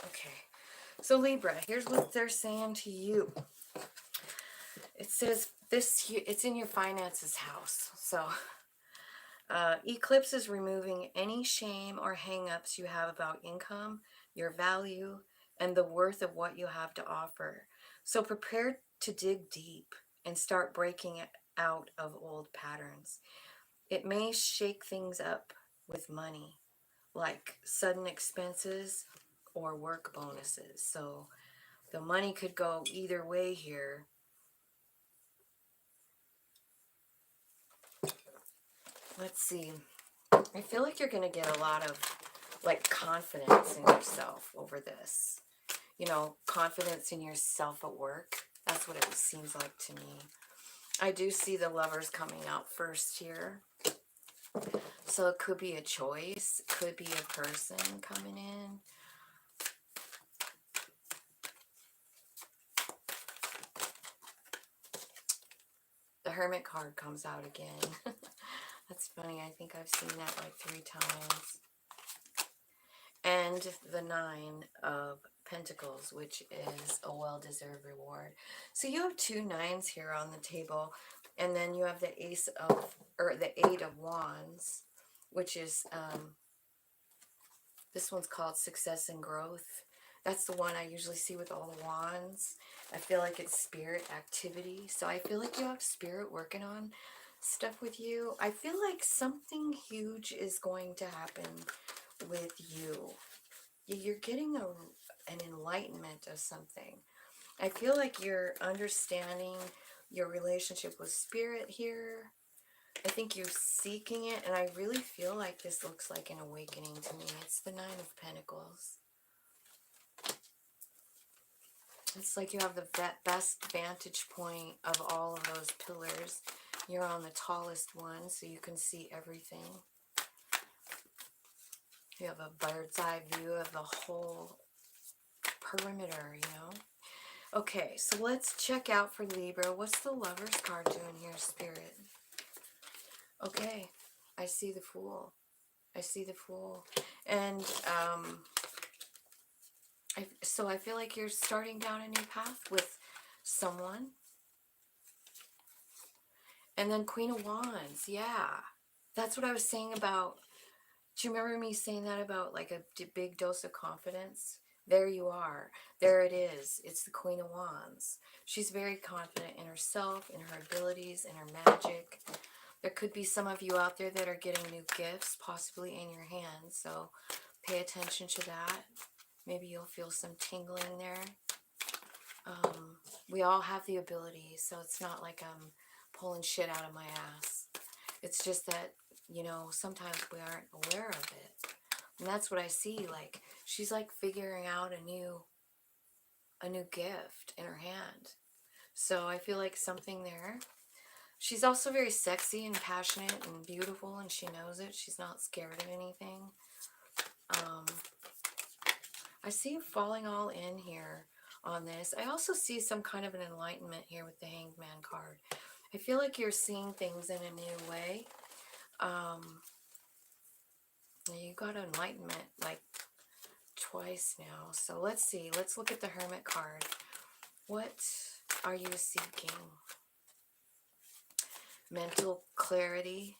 Okay. So Libra, here's what they're saying to you. It says it's in your finances house. So eclipse is removing any shame or hang-ups you have about income, your value, and the worth of what you have to offer. So prepare to dig deep and start breaking out of old patterns. It may shake things up with money, like sudden expenses or work bonuses. So the money could go either way here. Let's see. I feel like you're going to get a lot of like confidence in yourself over this. You know, confidence in yourself at work. That's what it seems like to me. I do see the Lovers coming out first here. So it could be a choice. It could be a person coming in. The Hermit card comes out again. That's funny. I think I've seen that like 3 times. And the 9 of Pentacles, which is a well-deserved reward. So you have 2 9s here on the table, and then you have the the 8 of Wands, which is this one's called Success and Growth. That's the one I usually see with all the wands. I feel like it's spirit activity. So I feel like you have spirit working on stuff with you. I feel like something huge is going to happen with you. you're getting an enlightenment of something. I feel like you're understanding your relationship with spirit here. I think you're seeking it, and I really feel like this looks like an awakening to me. It's the Nine of Pentacles. It's like you have the best vantage point of all of those pillars. You're on the tallest one, so you can see everything. You have a bird's eye view of the whole perimeter, you know. Okay, so let's check out for Libra. What's the Lover's card doing here, Spirit? Okay, I see the Fool. I see the Fool. And so I feel like you're starting down a new path with someone. And then Queen of Wands, yeah. That's what I was saying about, do you remember me saying that about like a big dose of confidence? There you are. There it is. It's the Queen of Wands. She's very confident in herself, in her abilities, in her magic. There could be some of you out there that are getting new gifts, possibly in your hands. So pay attention to that. Maybe you'll feel some tingling there. We all have the ability, so it's not like I'm pulling shit out of my ass. It's just that, you know, sometimes we aren't aware of it. And that's what I see. Like, she's like figuring out a new gift in her hand. So I feel like something there. She's also very sexy and passionate and beautiful, and she knows it. She's not scared of anything. I see you falling all in here on this. I also see some kind of an enlightenment here with the Hanged Man card. I feel like you're seeing things in a new way. You got enlightenment like twice now. So let's see. Let's look at the Hermit card. What are you seeking? Mental clarity.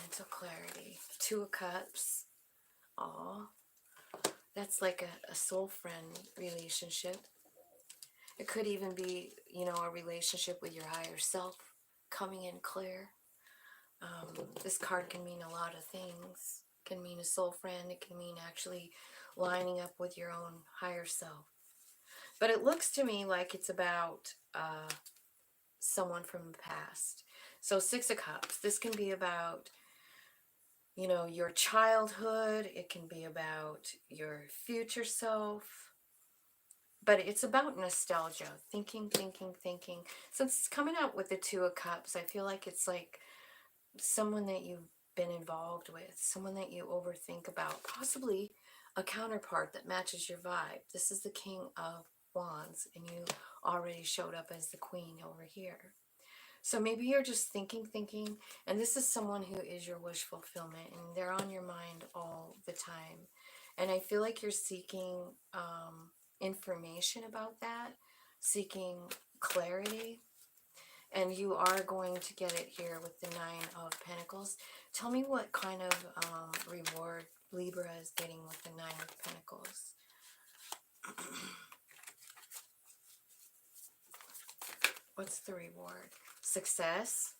Mental clarity. Two of Cups. Aw. That's like a soul friend relationship. It could even be, you know, a relationship with your higher self coming in clear. This card can mean a lot of things. It can mean a soul friend. It can mean actually lining up with your own higher self. But it looks to me like it's about someone from the past. So Six of Cups. This can be about, you know, your childhood. It can be about your future self. But it's about nostalgia. Thinking. Since it's coming out with the Two of Cups, I feel like it's like someone that you've been involved with, someone that you overthink about, possibly a counterpart that matches your vibe. This is the King of Wands, and you already showed up as the Queen over here. So maybe you're just thinking, and this is someone who is your wish fulfillment, and they're on your mind all the time. And I feel like you're seeking information about that, seeking clarity. And you are going to get it here with the Nine of Pentacles. Tell me what kind of reward Libra is getting with the Nine of Pentacles. What's the reward? Success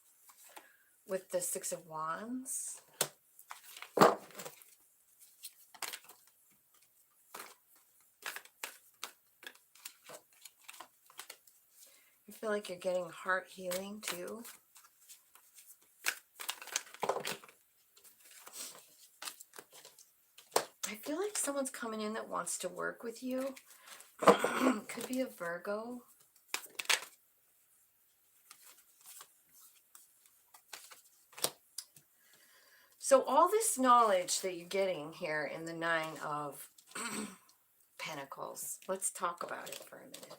with the Six of Wands. I feel like you're getting heart healing too. I feel like someone's coming in that wants to work with you. Could be a Virgo. So all this knowledge that you're getting here in the Nine of Pentacles, let's talk about it for a minute.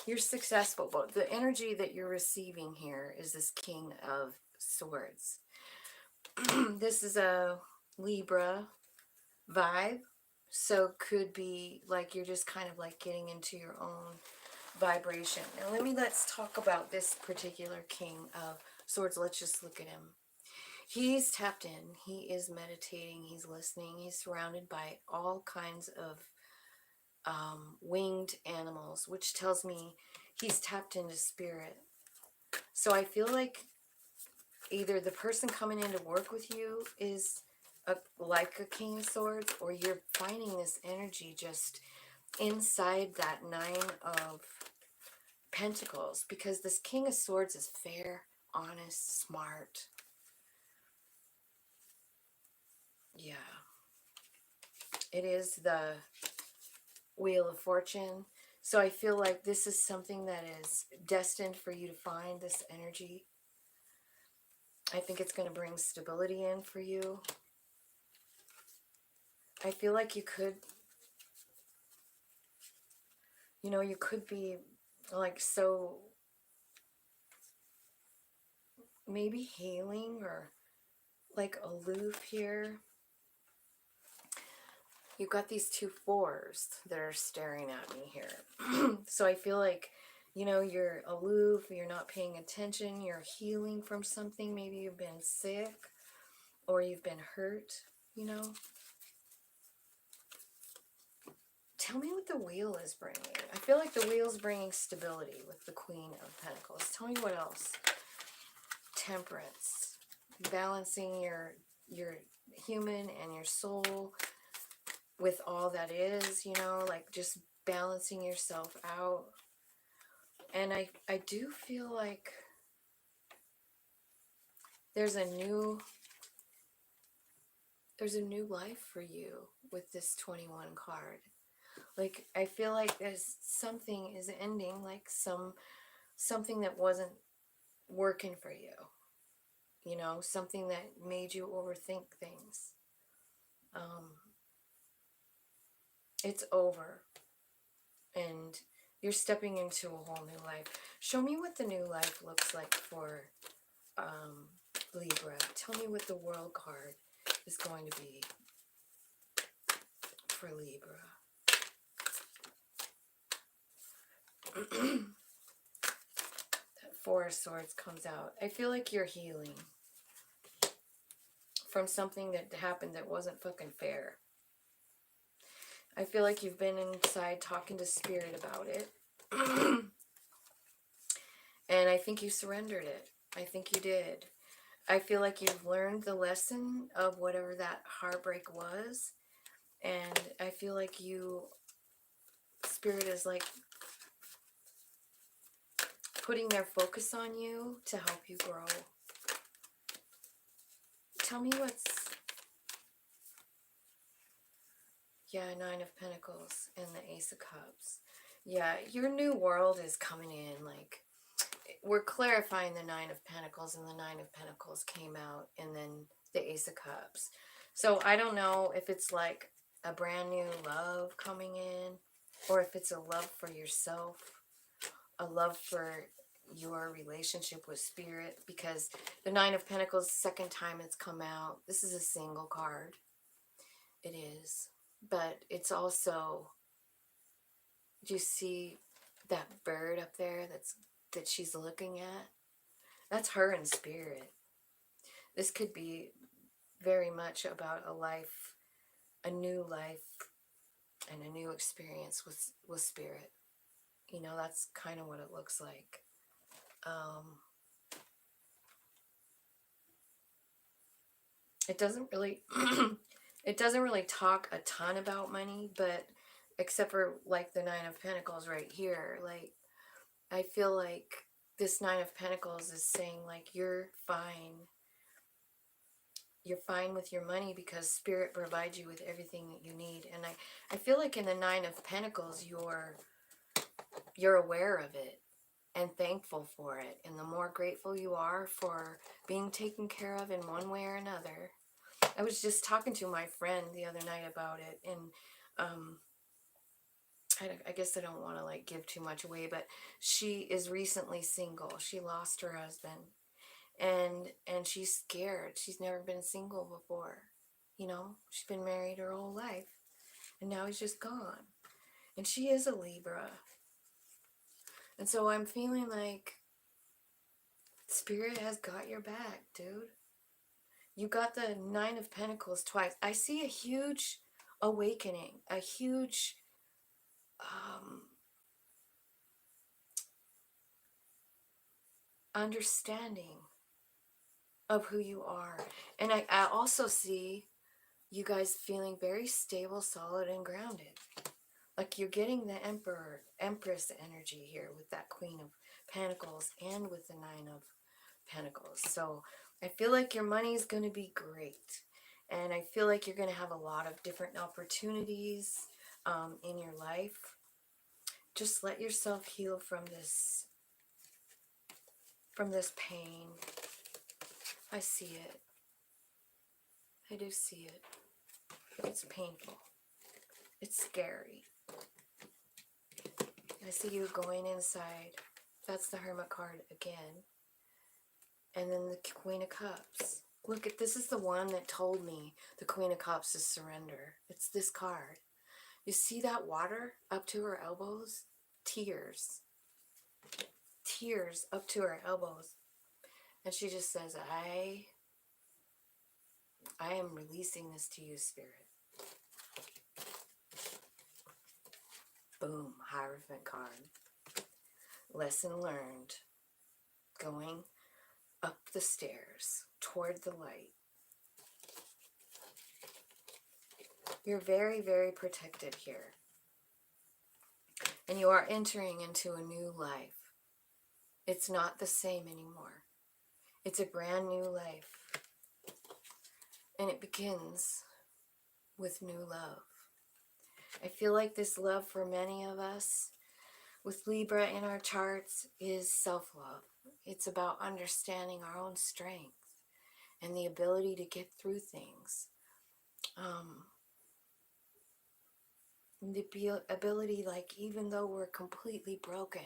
You're successful, but the energy that you're receiving here is this King of Swords. This is a Libra vibe, so could be like you're just kind of like getting into your own vibration. Now let's talk about this particular King of Swords. Let's just look at him. He's tapped in. He is meditating. He's listening. He's surrounded by all kinds of winged animals, which tells me he's tapped into spirit. So I feel like either the person coming in to work with you is like a King of Swords, or you're finding this energy just inside that Nine of Pentacles, because this King of Swords is fair, honest, smart. Yeah. It is the Wheel of Fortune. So I feel like this is something that is destined for you to find, this energy. I think it's going to bring stability in for you. I feel like you could, you know, you could be like so maybe healing or like aloof here. You've got these two fours that are staring at me here. So I feel like, you know, you're aloof, you're not paying attention, you're healing from something. Maybe you've been sick or you've been hurt, you know. Tell me what the wheel is bringing. I feel like the wheel's bringing stability with the Queen of Pentacles. Tell me what else. Temperance. Balancing your human and your soul with all that is, you know, like just balancing yourself out. And I do feel like there's a new life for you with this 21 card. Like I feel like there's something is ending, like something that wasn't working for you. You know, something that made you overthink things. It's over. And you're stepping into a whole new life. Show me what the new life looks like for Libra. Tell me what the World card is going to be for Libra. That Four of Swords comes out. I feel like you're healing from something that happened that wasn't fucking fair. I feel like you've been inside talking to Spirit about it. And I think you surrendered it. I think you did. I feel like you've learned the lesson of whatever that heartbreak was. And I feel like Spirit is like putting their focus on you to help you grow. Tell me what's... Yeah, Nine of Pentacles and the Ace of Cups. Yeah, your new world is coming in. Like, we're clarifying the Nine of Pentacles, and the Nine of Pentacles came out, and then the Ace of Cups. So I don't know if it's like a brand new love coming in, or if it's a love for yourself, a love for your relationship with Spirit, because the Nine of Pentacles, second time it's come out, this is a single card. It is. But it's also, do you see that bird up there that she's looking at? That's her in Spirit. This could be very much about a life, a new life, and a new experience with Spirit. You know, that's kind of what it looks like. It doesn't really it doesn't really talk a ton about money, but except for like the Nine of Pentacles right here, like I feel like this Nine of Pentacles is saying like you're fine with your money because Spirit provides you with everything that you need. And I feel like in the Nine of Pentacles you're aware of it and thankful for it. And the more grateful you are for being taken care of in one way or another. I was just talking to my friend the other night about it, and I guess I don't want to like give too much away, but she is recently single. She lost her husband, and she's scared. She's never been single before. You know, she's been married her whole life, and now he's just gone. And she is a Libra. And so I'm feeling like Spirit has got your back, dude. You got the Nine of Pentacles twice. I see a huge awakening, a huge understanding of who you are. And I also see you guys feeling very stable, solid, and grounded. Like you're getting the Empress energy here with that Queen of Pentacles and with the Nine of Pentacles. So I feel like your money is going to be great. And I feel like you're going to have a lot of different opportunities in your life. Just let yourself heal from this pain. I see it. I do see it. It's painful. It's scary. I see you going inside. That's the Hermit card again. And then the Queen of Cups. Look, this is the one that told me the Queen of Cups is surrender. It's this card. You see that water up to her elbows? Tears. Tears up to her elbows. And she just says, I am releasing this to you, Spirit. Boom, Hierophant card. Lesson learned. Going up the stairs toward the light. You're very, very protected here. And you are entering into a new life. It's not the same anymore. It's a brand new life. And it begins with new love. I feel like this love for many of us with Libra in our charts is self-love. It's about understanding our own strength and the ability to get through things. The ability, like, even though we're completely broken,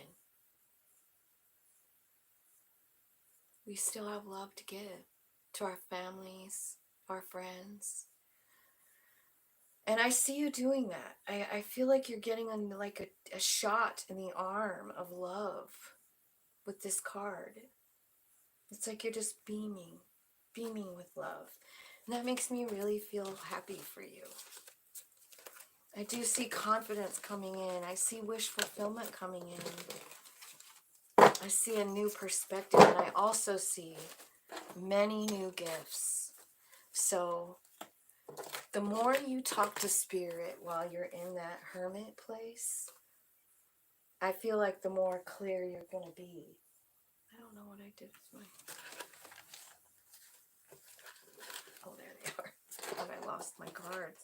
we still have love to give to our families, our friends. And I see you doing that. I feel like you're getting a shot in the arm of love with this card. It's like you're just beaming with love. And that makes me really feel happy for you. I do see confidence coming in. I see wish fulfillment coming in. I see a new perspective. And I also see many new gifts. So the more you talk to Spirit while you're in that hermit place, I feel like the more clear you're going to be. I don't know what I did with my... Oh, there they are. I thought I lost my cards.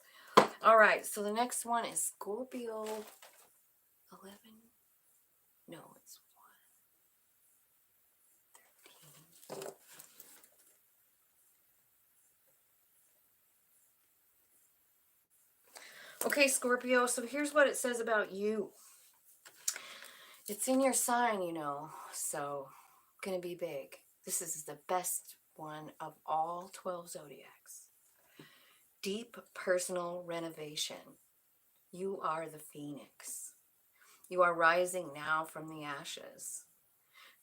All right, so the next one is Scorpio 11. No, it's 1. 13. Okay, Scorpio, so here's what it says about you. It's in your sign, you know, so going to be big. This is the best one of all 12 zodiacs. Deep personal renovation. You are the phoenix. You are rising now from the ashes.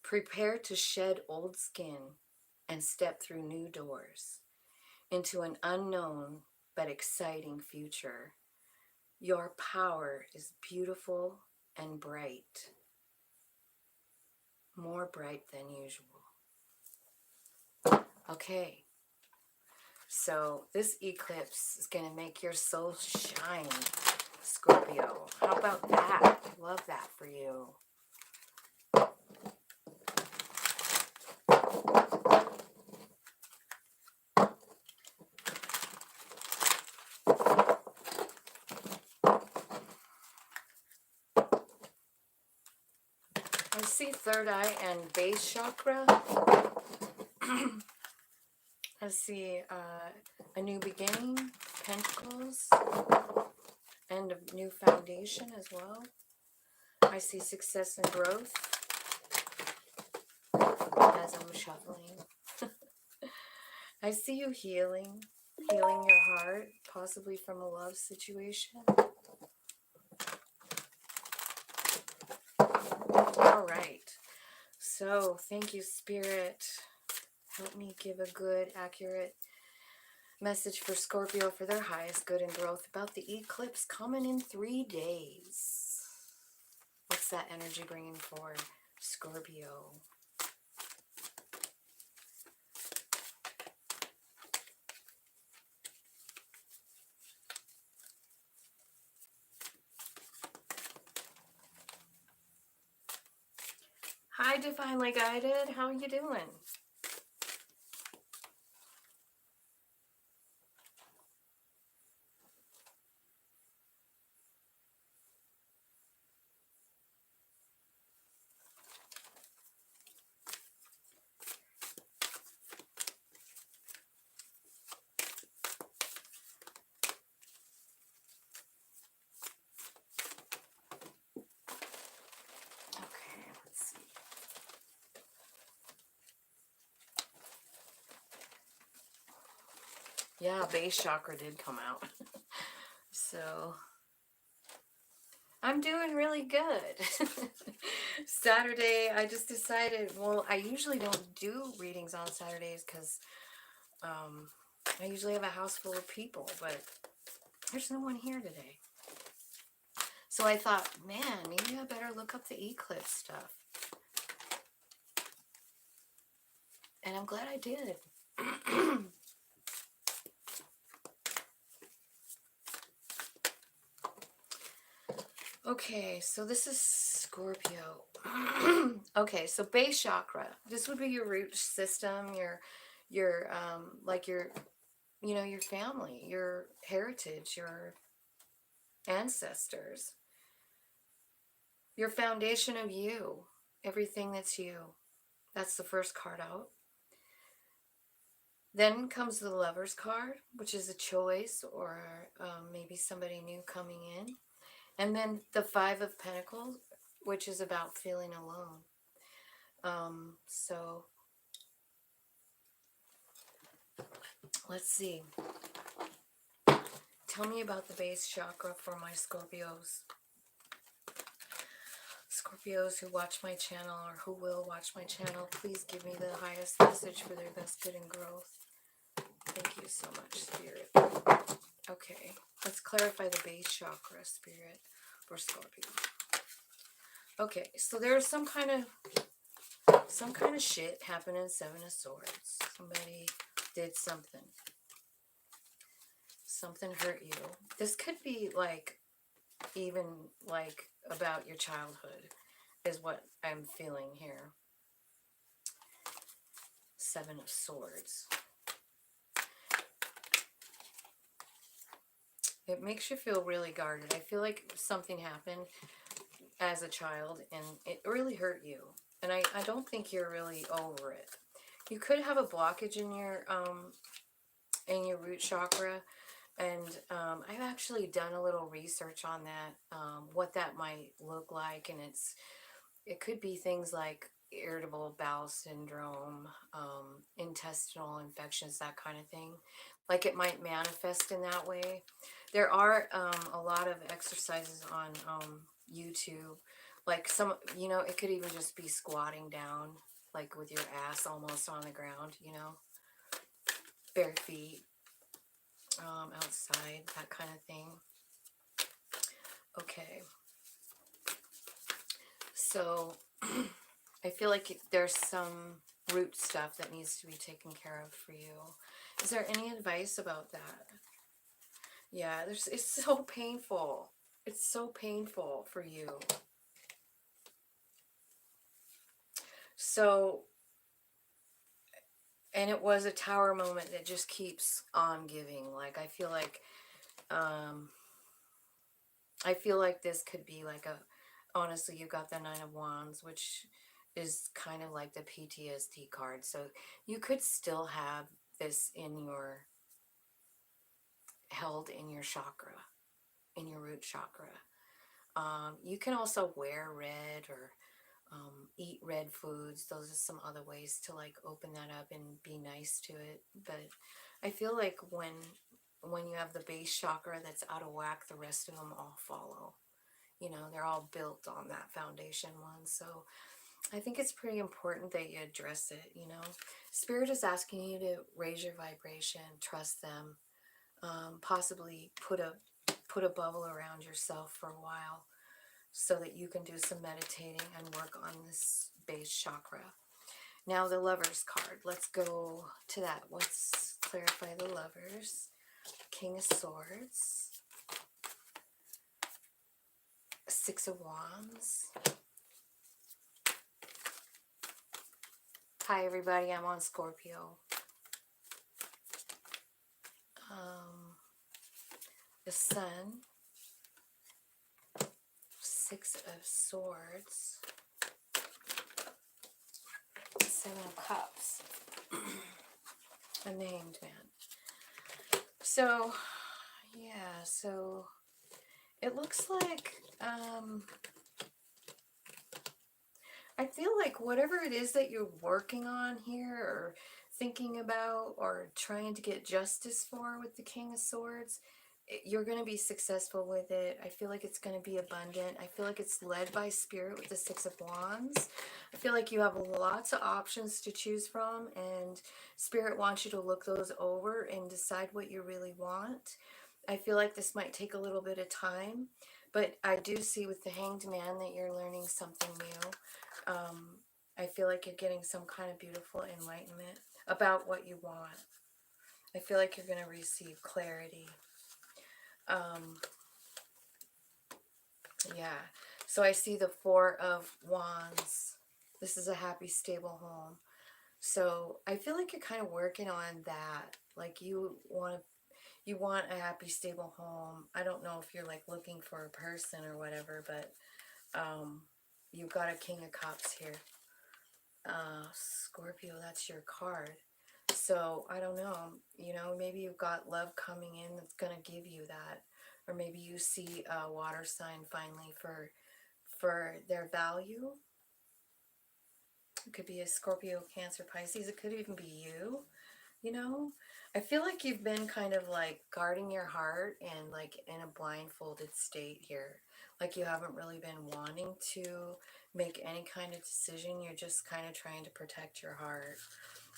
Prepare to shed old skin and step through new doors into an unknown but exciting future. Your power is beautiful and bright. More bright than usual. Okay. So this eclipse is going to make your soul shine, Scorpio. How about that? I love that for you. I see third eye and base chakra. I see a new beginning, pentacles, and a new foundation as well. I see success and growth as I'm shuffling. I see you healing your heart, possibly from a love situation. All right. So, thank you, Spirit. Help me give a good, accurate message for Scorpio for their highest good and growth about the eclipse coming in 3 days. What's that energy bringing for Scorpio? Hi, Divinely Guided. How are you doing? Okay, let's see. Yeah, base chakra did come out. So I'm doing really good. Saturday, I just decided, well, I usually don't do readings on Saturdays because I usually have a house full of people, but there's no one here today. So I thought, man, maybe I better look up the eclipse stuff. And I'm glad I did. Okay, so this is Scorpio. Okay, so base chakra. This would be your root system, your like your your family, your heritage, your ancestors, your foundation of you, everything that's you. That's the first card out. Then comes the Lover's card, which is a choice or maybe somebody new coming in. And then the Five of Pentacles, which is about feeling alone. So let's see. Tell me about the base chakra for my Scorpios. Scorpios who watch my channel or who will watch my channel, please give me the highest message for their best good and growth. Thank you so much, Spirit. Okay, let's clarify the base chakra, Spirit, for Scorpio. Okay, so there's some kind of shit happening in Seven of Swords. Somebody did something. Something hurt you. This could be like even like about your childhood is what I'm feeling here. Seven of Swords. It makes you feel really guarded. I feel like something happened as a child and it really hurt you. And I don't think you're really over it. You could have a blockage in your root chakra. And I've actually done a little research on that, what that might look like. And it could be things like irritable bowel syndrome, intestinal infections, that kind of thing. Like it might manifest in that way. There are a lot of exercises on YouTube. Like it could even just be squatting down, like with your ass almost on the ground, bare feet, outside, that kind of thing. Okay. So I feel like there's some root stuff that needs to be taken care of for you. Is there any advice about that? Yeah, it's so painful. It's so painful for you. So, and it was a tower moment that just keeps on giving. Like, I feel like this could be like honestly, you got the Nine of Wands, which is kind of like the PTSD card. So you could still have this held in your chakra, in your root chakra. You can also wear red or eat red foods. Those are some other ways to like open that up and be nice to it. But I feel like when you have the base chakra that's out of whack, the rest of them all follow. They're all built on that foundation one. So I think it's pretty important that you address it. Spirit is asking you to raise your vibration, trust them, possibly put a bubble around yourself for a while so that you can do some meditating and work on this base chakra. Now the Lover's card. Let's go to that. Let's clarify the Lovers. King of Swords. Six of Wands. Hi everybody, I'm on Scorpio. The Sun, Six of Swords, Seven of Cups, and the Hanged Man. So, yeah, so it looks like, I feel like whatever it is that you're working on here or thinking about or trying to get justice for with the King of Swords, you're going to be successful with it. I feel like it's going to be abundant. I feel like it's led by Spirit with the Six of Wands. I feel like you have lots of options to choose from, and Spirit wants you to look those over and decide what you really want. I feel like this might take a little bit of time, but I do see with the Hanged Man that you're learning something new. I feel like you're getting some kind of beautiful enlightenment about what you want. I feel like you're going to receive clarity. Yeah. So I see the Four of Wands. This is a happy, stable home. So I feel like you're kind of working on that. Like you want a happy, stable home. I don't know if you're like looking for a person or whatever, but you've got a King of Cups here. Scorpio, that's your card. So I don't know, maybe you've got love coming in that's going to give you that. Or maybe you see a water sign finally for their value. It could be a Scorpio, Cancer, Pisces. It could even be you. I feel like you've been kind of like guarding your heart and like in a blindfolded state here. Like you haven't really been wanting to make any kind of decision. You're just kind of trying to protect your heart.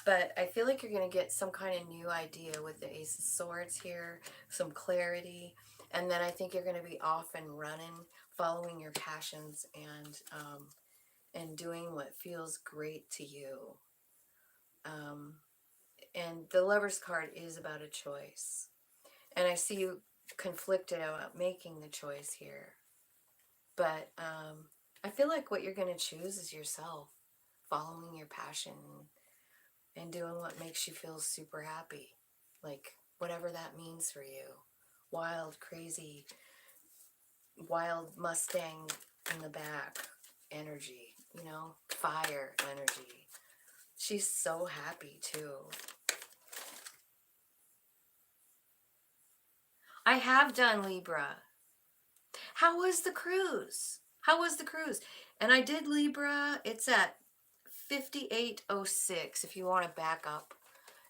But I feel like you're going to get some kind of new idea with the Ace of Swords here, some clarity. And then I think you're going to be off and running, following your passions and doing what feels great to you. And the Lover's card is about a choice. And I see you conflicted about making the choice here. But I feel like what you're going to choose is yourself, following your passion and doing what makes you feel super happy. Like, whatever that means for you. Wild, crazy, wild Mustang in the back energy, fire energy. She's so happy too. I have done Libra. How was the cruise? How was the cruise? And I did Libra. It's at 5806. If you want to back up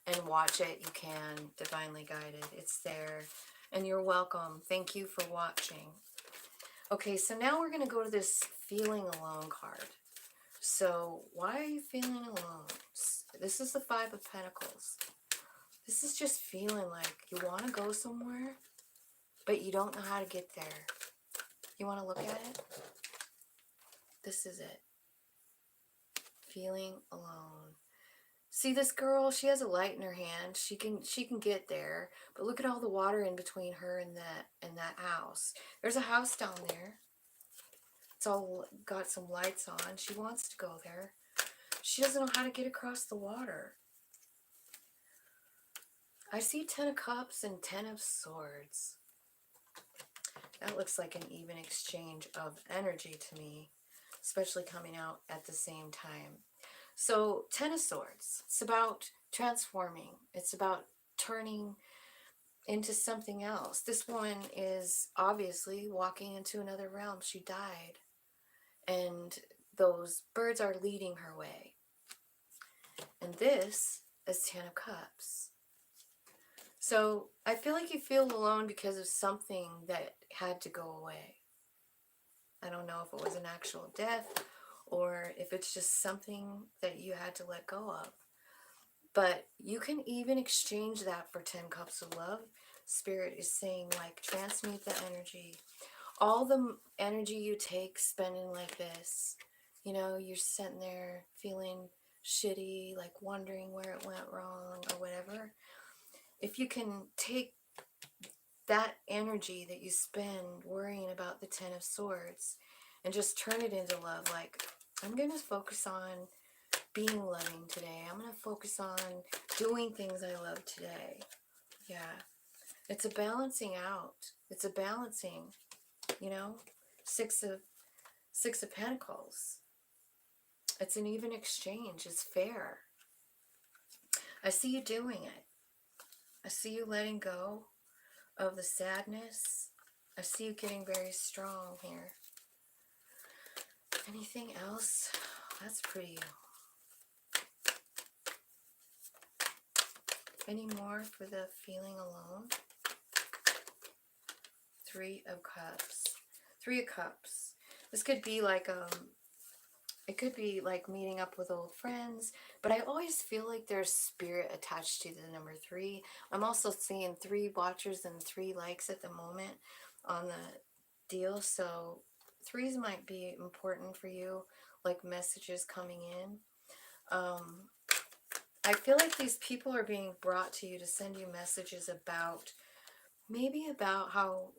and watch it, you can. Divinely Guided. It's there. And you're welcome. Thank you for watching. Okay, so now we're going to go to this Feeling Alone card. So, why are you feeling alone? This is the Five of Pentacles. This is just feeling like you want to go somewhere, but you don't know how to get there. You want to look at it? This is it. Feeling alone. See this girl? She has a light in her hand. She can get there, but look at all the water in between her and that house. There's a house down there. It's all got some lights on. She wants to go there. She doesn't know how to get across the water. I see 10 of Cups and 10 of Swords. That looks like an even exchange of energy to me, especially coming out at the same time. So 10 of Swords, it's about transforming. It's about turning into something else. This woman is obviously walking into another realm. She died. And those birds are leading her way. And this is 10 of Cups. So I feel like you feel alone because of something that had to go away. I don't know if it was an actual death or if it's just something that you had to let go of. But you can even exchange that for 10 cups of love. Spirit is saying, like, transmute the energy. All the energy you take spending like this, you're sitting there feeling shitty, like wondering where it went wrong or whatever. If you can take that energy that you spend worrying about the 10 of Swords and just turn it into love, like, I'm going to focus on being loving today. I'm going to focus on doing things I love today. Yeah. It's a balancing out. It's a balancing, you know, Six of Pentacles. It's an even exchange. It's fair. I see you doing it. I see you letting go of the sadness. I see you getting very strong here. Anything else? That's pretty. Any more for the feeling alone? Three of Cups. Three of Cups. This could be like it could be like meeting up with old friends, but I always feel like there's spirit attached to the number 3. I'm also seeing 3 watchers and 3 likes at the moment on the deal, so 3s might be important for you, like messages coming in. I feel like these people are being brought to you to send you messages about, maybe about how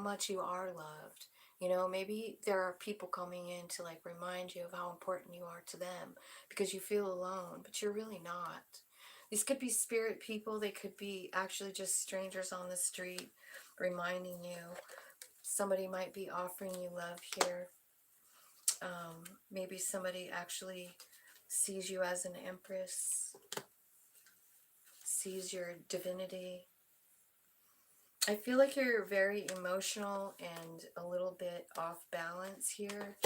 much you are loved. You know, maybe there are people coming in to like remind you of how important you are to them because you feel alone, but you're really not. These could be spirit people. They could be actually just strangers on the street reminding you. Somebody might be offering you love here. Maybe somebody actually sees you as an empress, sees your divinity. I feel like you're very emotional and a little bit off balance here.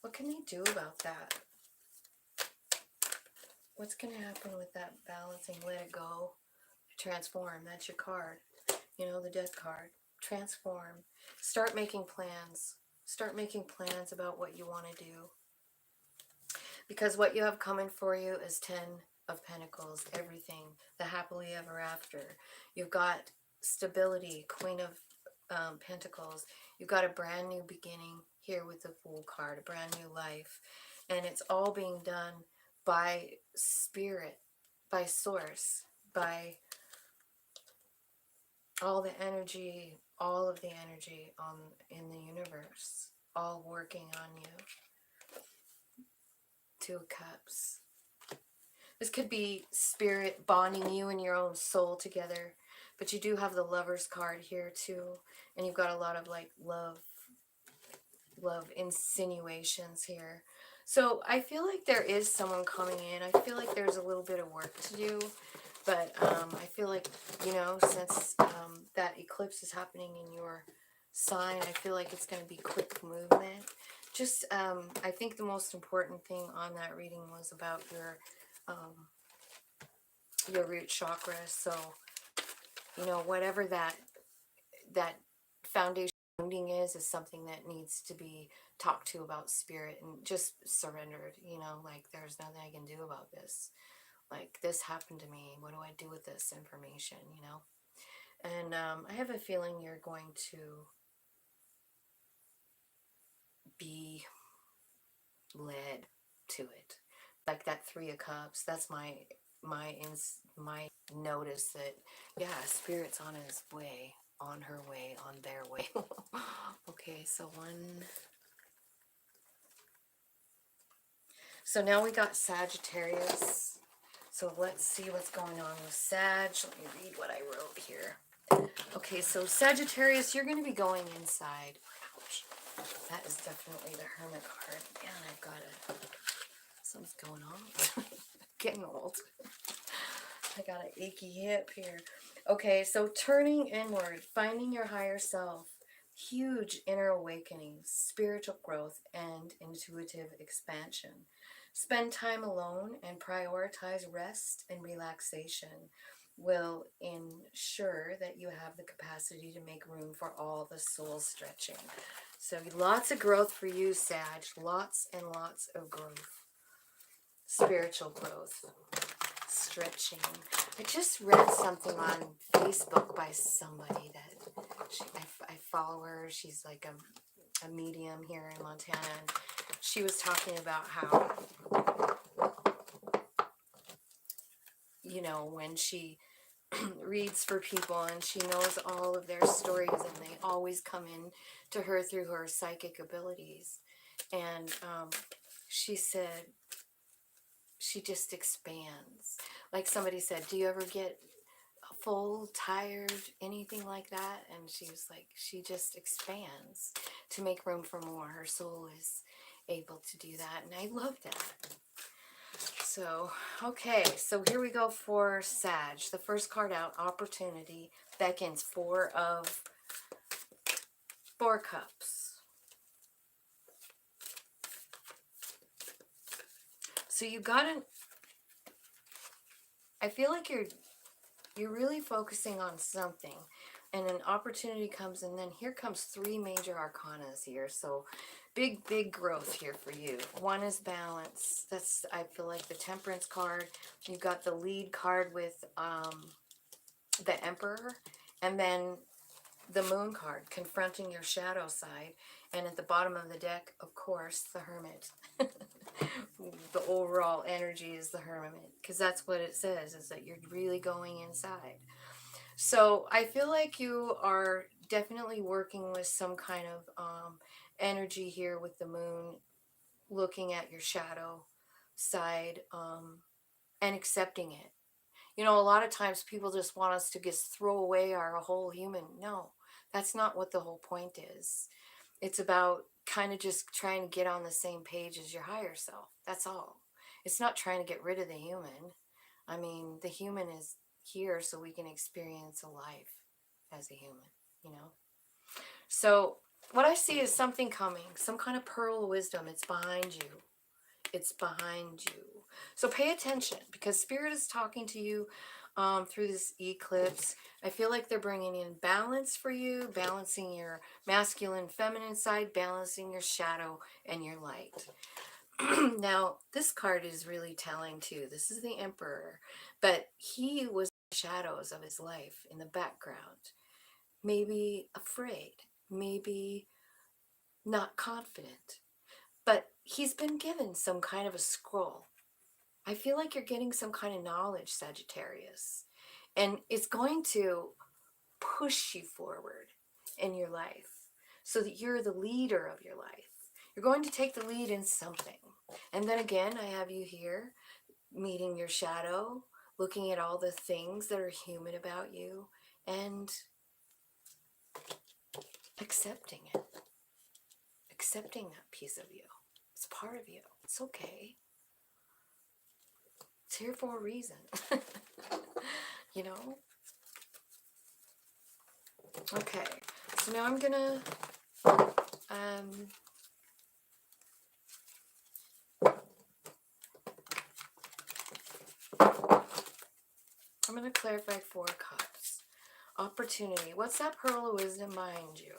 What can they do about that? What's going to happen with that balancing? Let it go. Transform. That's your card. You know, the Death card. Transform. Start making plans. Start making plans about what you want to do. Because what you have coming for you is 10 of Pentacles. Everything. The happily ever after. You've got stability, Queen of Pentacles. You've got a brand new beginning here with the Fool card, a brand new life, and it's all being done by spirit, by source, by all the energy, all of the energy in the universe, all working on you. 2 of Cups. This could be spirit bonding you and your own soul together. But you do have the Lover's card here too. And you've got a lot of like love insinuations here. So I feel like there is someone coming in. I feel like there's a little bit of work to do. But I feel like, you know, since that eclipse is happening in your sign, I feel like it's going to be quick movement. Just, I think the most important thing on that reading was about your root chakra. So, you know, whatever that foundation wounding is something that needs to be talked to about spirit and just surrendered, you know, like there's nothing I can do about this. Like this happened to me. What do I do with this information, you know? And I have a feeling you're going to be led to it. Like that 3 of Cups, that's my notice that, yeah, spirit's on his way, on her way, on their way. Okay, so so now we got Sagittarius. So let's see what's going on with Sag. Let me read what I wrote here. Okay, so Sagittarius, you're going to be going inside. Ouch. That is definitely the Hermit card. Man, I've got something's going on. Getting old. I got an achy hip here. Okay, so turning inward, finding your higher self, huge inner awakenings, spiritual growth, and intuitive expansion. Spend time alone and prioritize rest and relaxation will ensure that you have the capacity to make room for all the soul stretching. So lots of growth for you, Sag. Lots and lots of growth. Spiritual growth. Stretching. I just read something on Facebook by somebody that I follow her. She's like a medium here in Montana. And she was talking about how, you know, when she reads for people and she knows all of their stories and they always come in to her through her psychic abilities. And she said she just expands. Like somebody said, do you ever get full, tired, anything like that? And she was like, she just expands to make room for more. Her soul is able to do that, and I love that. So, okay, so here we go for Sag. The first card out, Opportunity, beckons, Four Cups. So you got an, I feel like you're really focusing on something, and an opportunity comes, and then here comes three major arcanas here. So big growth here for you. One is balance. That's, I feel like, the Temperance card. You've got the lead card with the Emperor, and then the Moon card, confronting your shadow side. And at the bottom of the deck, of course, the Hermit. The overall energy is the Hermit, because that's what it says, is that you're really going inside. So I feel like you are definitely working with some kind of energy here with the Moon, looking at your shadow side, and accepting it. You know, a lot of times people just want us to just throw away our whole human. No, that's not what the whole point is. It's about kind of just trying to get on the same page as your higher self. That's all. It's not trying to get rid of the human. I mean, the human is here so we can experience a life as a human, you know? So what I see is something coming, some kind of pearl of wisdom. It's behind you. It's behind you. So pay attention, because Spirit is talking to you through this eclipse. I feel like they're bringing in balance for you, balancing your masculine, feminine side, balancing your shadow and your light. Now, this card is really telling too. This is the Emperor, but he was in the shadows of his life in the background. Maybe afraid, maybe not confident, but he's been given some kind of a scroll. I feel like you're getting some kind of knowledge, Sagittarius, and it's going to push you forward in your life so that you're the leader of your life. You're going to take the lead in something. And then again, I have you here meeting your shadow, looking at all the things that are human about you, and accepting it. Accepting that piece of you. It's part of you. It's okay. It's here for a reason. You know? Okay. So now I'm gonna clarify Four Cups. Opportunity. What's that pearl of wisdom behind you?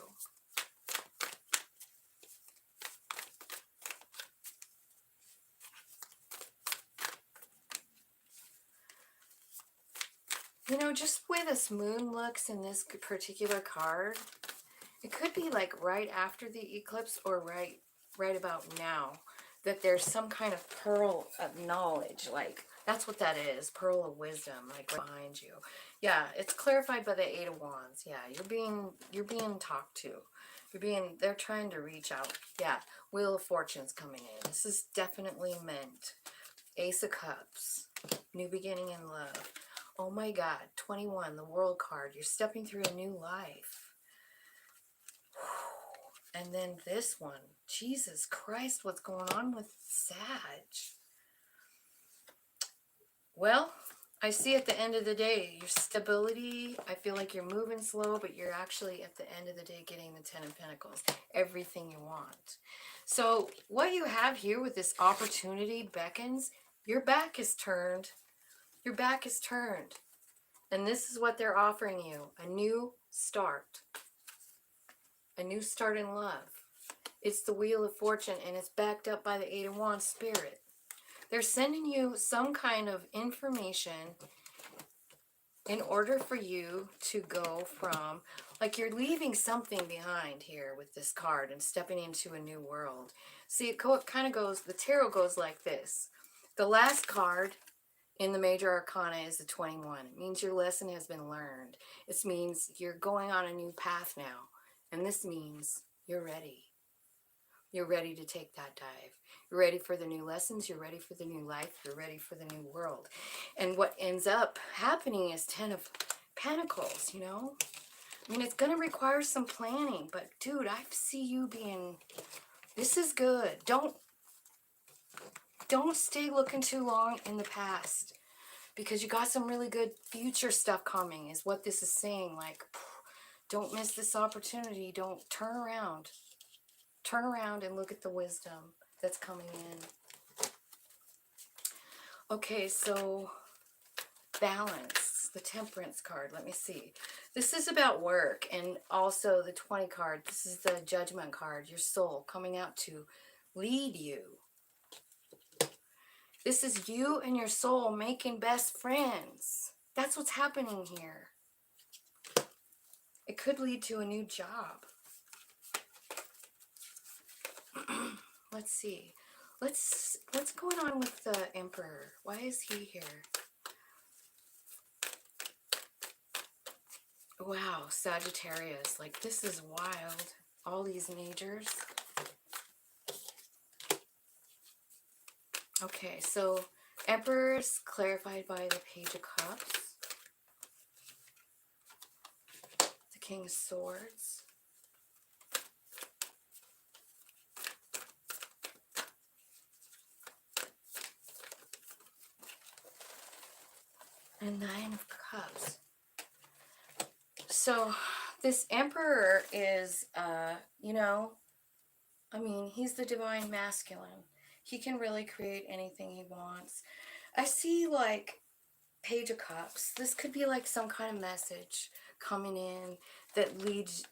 You know, just the way this moon looks in this particular card, it could be like right after the eclipse or right about now, that there's some kind of pearl of knowledge. Like, that's what that is, pearl of wisdom, like behind you. Yeah, it's clarified by the Eight of Wands. Yeah, you're being talked to. They're trying to reach out. Yeah, Wheel of Fortune's coming in. This is definitely meant. Ace of Cups, new beginning in love. Oh my God, 21, the World card. You're stepping through a new life. And then this one, Jesus Christ, what's going on with Sag? Well, I see at the end of the day, your stability, I feel like you're moving slow, but you're actually at the end of the day getting the Ten of Pentacles, everything you want. So what you have here with this opportunity beckons, your back is turned. Your back is turned. And this is what they're offering you, a new start. A new start in love. It's the Wheel of Fortune, and it's backed up by the Eight of Wands Spirit. They're sending you some kind of information in order for you to go from, like, you're leaving something behind here with this card and stepping into a new world. See, it kind of goes, the tarot goes like this. The last card in the major arcana is the 21. It means your lesson has been learned. It means you're going on a new path now. And this means you're ready. You're ready to take that dive. You're ready for the new lessons. You're ready for the new life. You're ready for the new world. And what ends up happening is 10 of Pentacles, you know? I mean, it's going to require some planning, but dude, I see you being, this is good. Don't stay looking too long in the past, because you got some really good future stuff coming, is what this is saying. Like, don't miss this opportunity. Don't turn around. Turn around and look at the wisdom that's coming in. Okay, so balance, the temperance card. Let me see. This is about work, and also the 20 card. This is the judgment card, your soul coming out to lead you. This is you and your soul making best friends. That's what's happening here. It could lead to a new job. Let's see. What's going on with the Emperor? Why is he here? Wow, Sagittarius. Like, this is wild. All these majors. Okay, so Emperor is clarified by the Page of Cups. The King of Swords. And Nine of Cups. So this Emperor is, you know, I mean, he's the divine masculine. He can really create anything he wants. I see, like, Page of Cups. This could be like some kind of message coming in that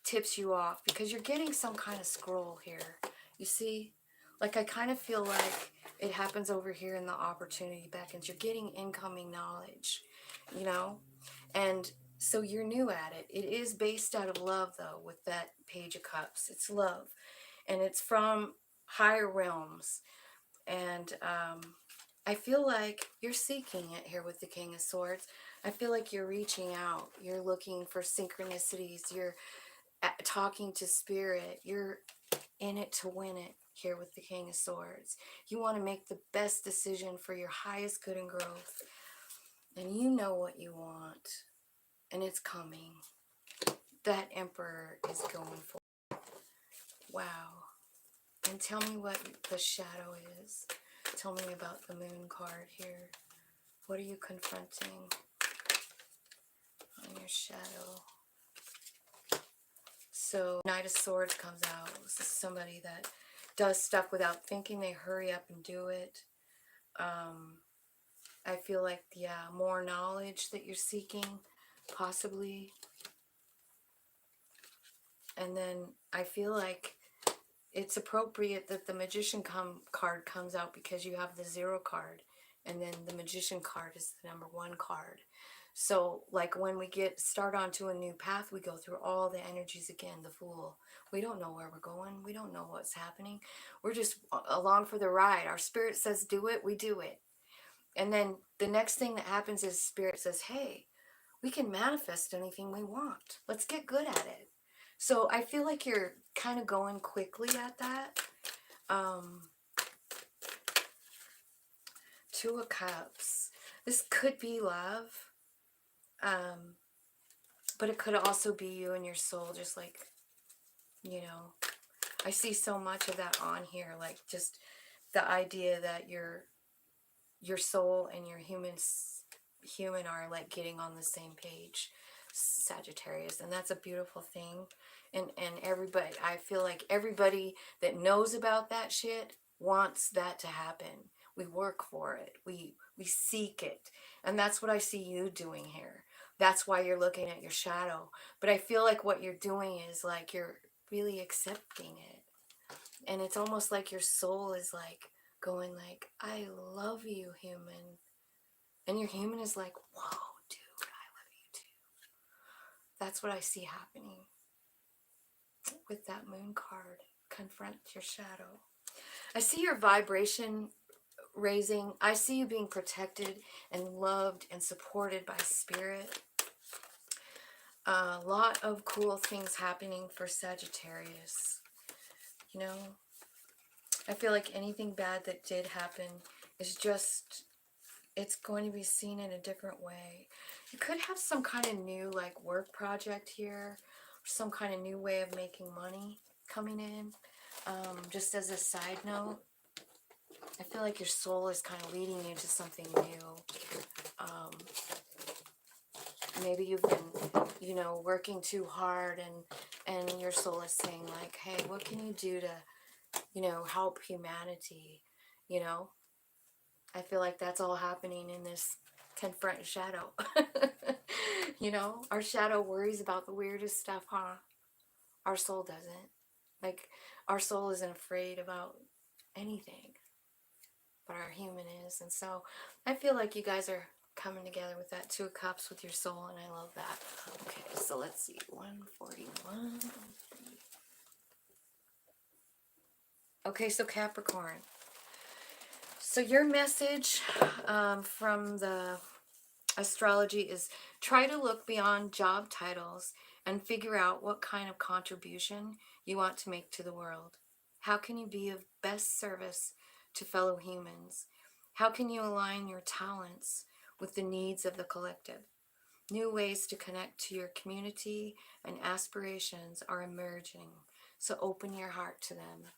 tips you off, because you're getting some kind of scroll here. You see? Like, I kind of feel like it happens over here in the opportunity beckons. You're getting incoming knowledge, you know? And so you're new at it. It is based out of love, though, with that Page of Cups. It's love. And it's from higher realms. And I feel like you're seeking it here with the King of Swords. I feel like you're reaching out. You're looking for synchronicities. You're talking to spirit. You're in it to win it here with the King of Swords. You want to make the best decision for your highest good and growth. And you know what you want. And it's coming. That Emperor is going for. Wow. And tell me what the shadow is. Tell me about the Moon card here. What are you confronting on your shadow? So Knight of Swords comes out. This is somebody that does stuff without thinking. They hurry up and do it. I feel like, yeah, more knowledge that you're seeking, possibly. And then I feel like it's appropriate that the Magician card comes out, because you have the 0 card. And then the Magician card is the number 1 card. So, like, when we start onto a new path, we go through all the energies again. The Fool. We don't know where we're going. We don't know what's happening. We're just along for the ride. Our spirit says do it, we do it. And then the next thing that happens is spirit says, hey, we can manifest anything we want. Let's get good at it. So I feel like you're kind of going quickly at that. 2 of Cups. This could be love. But it could also be you and your soul, just like, you know, I see so much of that on here. Like, just the idea that your soul and your human are like getting on the same page, Sagittarius. And that's a beautiful thing. And everybody, I feel like everybody that knows about that shit wants that to happen. We work for it. We seek it. And that's what I see you doing here. That's why you're looking at your shadow. But I feel like what you're doing is like you're really accepting it. And it's almost like your soul is like going like, I love you, human. And your human is like, whoa, dude, I love you too. That's what I see happening with that Moon card. Confront your shadow. I see your vibration raising. I see you being protected and loved and supported by spirit. A lot of cool things happening for Sagittarius. You know, I feel like anything bad that did happen is just, it's going to be seen in a different way. You could have some kind of new like work project here, some kind of new way of making money coming in. Just as a side note, I feel like your soul is kind of leading you to something new. Maybe you've been, you know, working too hard, and your soul is saying like, hey, what can you do to, you know, help humanity, you know? I feel like that's all happening in this confront shadow. You know, our shadow worries about the weirdest stuff, huh? Our soul doesn't. Like, our soul isn't afraid about anything, but our human is. And so I feel like you guys are coming together with that Two of Cups with your soul, and I love that. Okay, so let's see. 141. Okay, so Capricorn. So your message from the astrology is try to look beyond job titles and figure out what kind of contribution you want to make to the world. How can you be of best service to fellow humans? How can you align your talents with the needs of the collective? New ways to connect to your community and aspirations are emerging, so open your heart to them.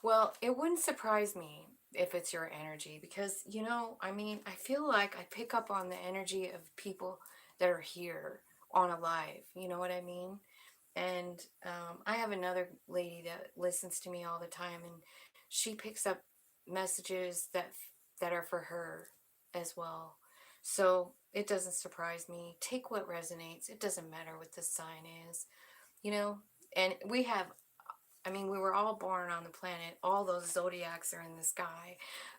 Well, it wouldn't surprise me if it's your energy because, you know, I mean, I feel like I pick up on the energy of people that are here on a live, you know what I mean? And I have another lady that listens to me all the time, and she picks up messages that are for her as well. So it doesn't surprise me. Take what resonates. It doesn't matter what the sign is, you know? And we have, I mean, we were all born on the planet. All those zodiacs are in the sky.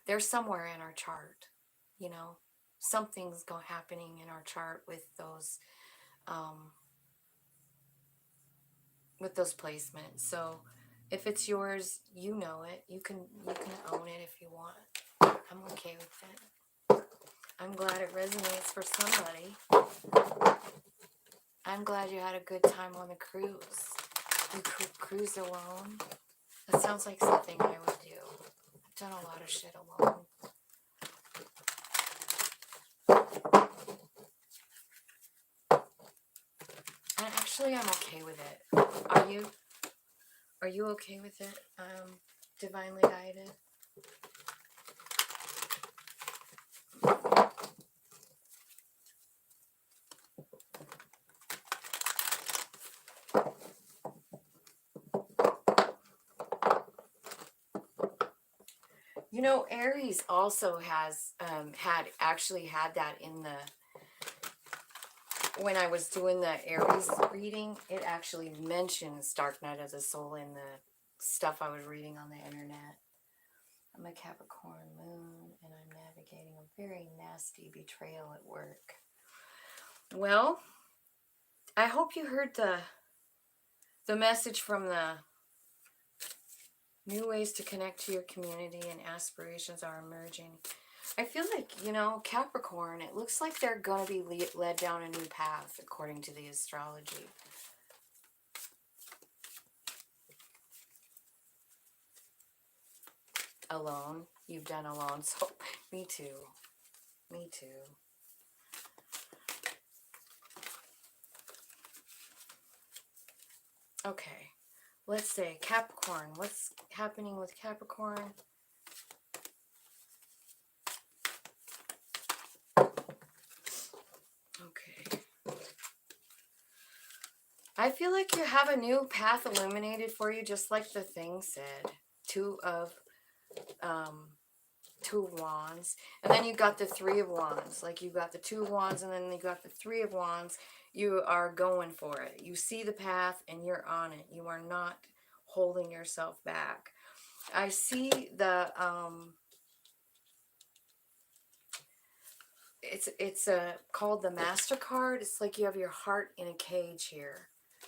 They're somewhere in our chart, you know. Something's happening in our chart um, with those placements. So, if it's yours, you know it. You can own it if you want. I'm okay with it. I'm glad it resonates for somebody. I'm glad you had a good time on the cruise. You cruised alone. That sounds like something I would do. I've done a lot of shit alone. And actually, I'm okay with it. Are you? Are you okay with it? Divinely guided. You know, Aries also has had that in the, when I was doing the Aries reading, it actually mentions Dark Night of the Soul in the stuff I was reading on the internet. I'm a Capricorn moon, and I'm navigating a very nasty betrayal at work. Well, I hope you heard the message from the new ways to connect to your community and aspirations are emerging. I feel like, you know, Capricorn, it looks like they're going to be led down a new path according to the astrology. Alone. You've done alone. So, me too. Me too. Okay. Let's say Capricorn. What's happening with Capricorn? Okay. I feel like you have a new path illuminated for you, just like the thing said. Two of Wands, and then you got the Three of Wands. Like, you got the Two of Wands, and then you got the Three of Wands. You are going for it. You see the path and you're on it. You are not holding yourself back. I see the it's called the Master card. It's like you have your heart in a cage here,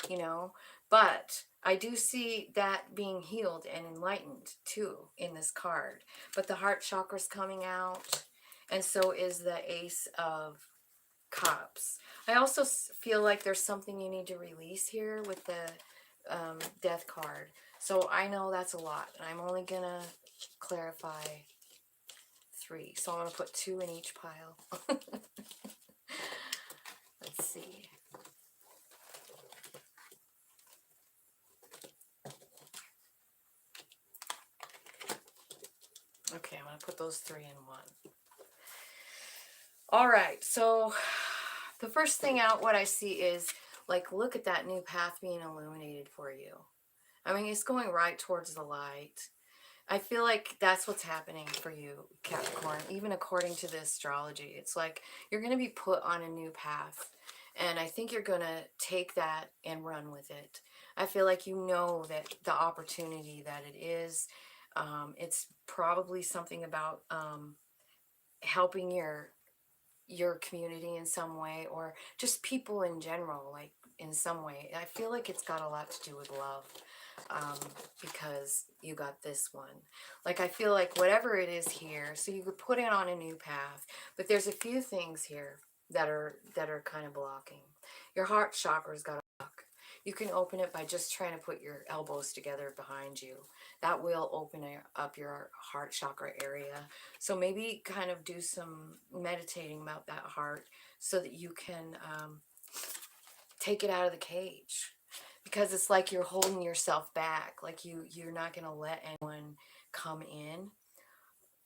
you know. But I do see that being healed and enlightened too in this card. But the heart chakra's coming out, and so is the Ace of Cups. I also feel like there's something you need to release here with the Death card. So I know that's a lot, and I'm only gonna clarify 3. So I'm gonna put 2 in each pile. Let's see. Okay, I'm going to put those 3 in 1. All right, so the first thing out, what I see is, like, look at that new path being illuminated for you. I mean, it's going right towards the light. I feel like that's what's happening for you, Capricorn, even according to the astrology. It's like you're going to be put on a new path. And I think you're going to take that and run with it. I feel like you know that the opportunity that it is, it's probably something about helping your community in some way, or just people in general, like in some way. I feel like it's got a lot to do with love. Because you got this one. Like, I feel like whatever it is here, so you could put it on a new path, but there's a few things here that are kind of blocking. Your heart chakra's got a block. You can open it by just trying to put your elbows together behind you. That will open up your heart chakra area. So maybe kind of do some meditating about that heart so that you can take it out of the cage. Because it's like you're holding yourself back, like you're not going to let anyone come in,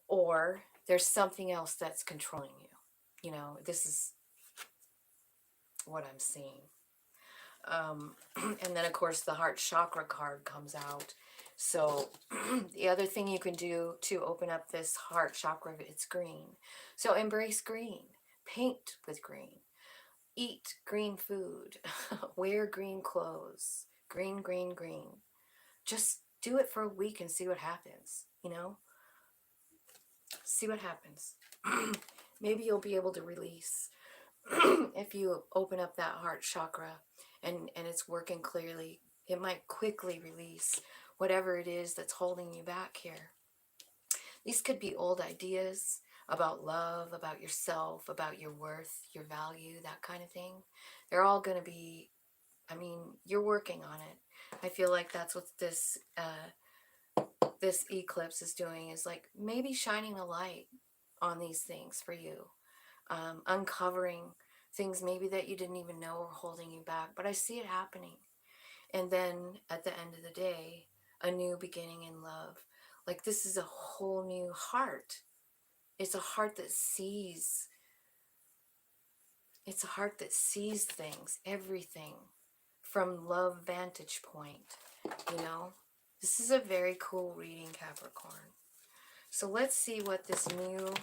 or there's something else that's controlling you. You know, this is what I'm seeing. And then, of course, the heart chakra card comes out. So the other thing you can do to open up this heart chakra, it's green. So embrace green. Paint with green. Eat green food. Wear green clothes. Green, green, green. Just do it for a week and see what happens, you know? See what happens. Maybe you'll be able to release if you open up that heart chakra and it's working clearly. It might quickly release whatever it is that's holding you back here. These could be old ideas about love, about yourself, about your worth, your value, that kind of thing. They're all going to be, I mean, you're working on it. I feel like that's what this eclipse is doing, is like maybe shining a light on these things for you, uncovering things maybe that you didn't even know were holding you back. But I see it happening. And then at the end of the day, a new beginning in love. Like, this is a whole new heart. It's a heart that sees. It's a heart that sees things, everything, from love vantage point, you know? This is a very cool reading, Capricorn. So let's see what this new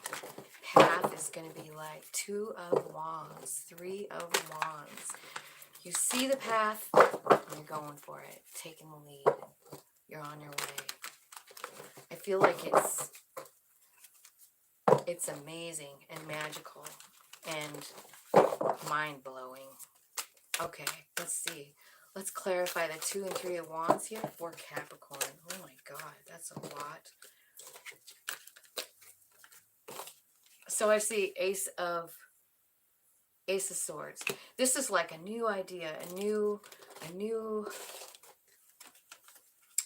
path is going to be like. 2 of Wands, 3 of Wands. You see the path, and you're going for it, taking the lead. You're on your way. I feel like it's amazing and magical and mind-blowing. Okay, let's see. Let's clarify the 2 and 3 of Wands here for Capricorn. Oh my God, that's a lot. So I see Ace of Swords. This is like a new idea, a new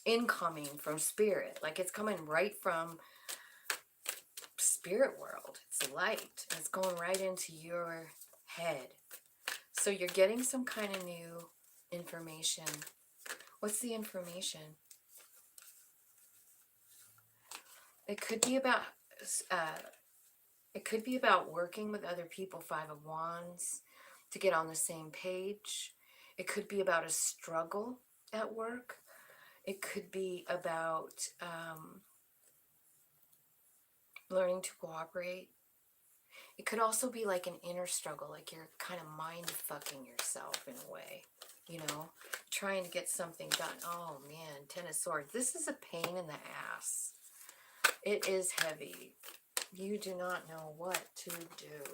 incoming from spirit. Like, it's coming right from spirit world. It's light. It's going right into your head. So you're getting some kind of new information. What's the information? It could be about working with other people, 5 of Wands, to get on the same page. It could be about a struggle at work. It could be about learning to cooperate. It could also be like an inner struggle, like you're kind of mind-fucking yourself in a way, you know, trying to get something done. Oh man, 10 of Swords. This is a pain in the ass. It is heavy. You do not know what to do.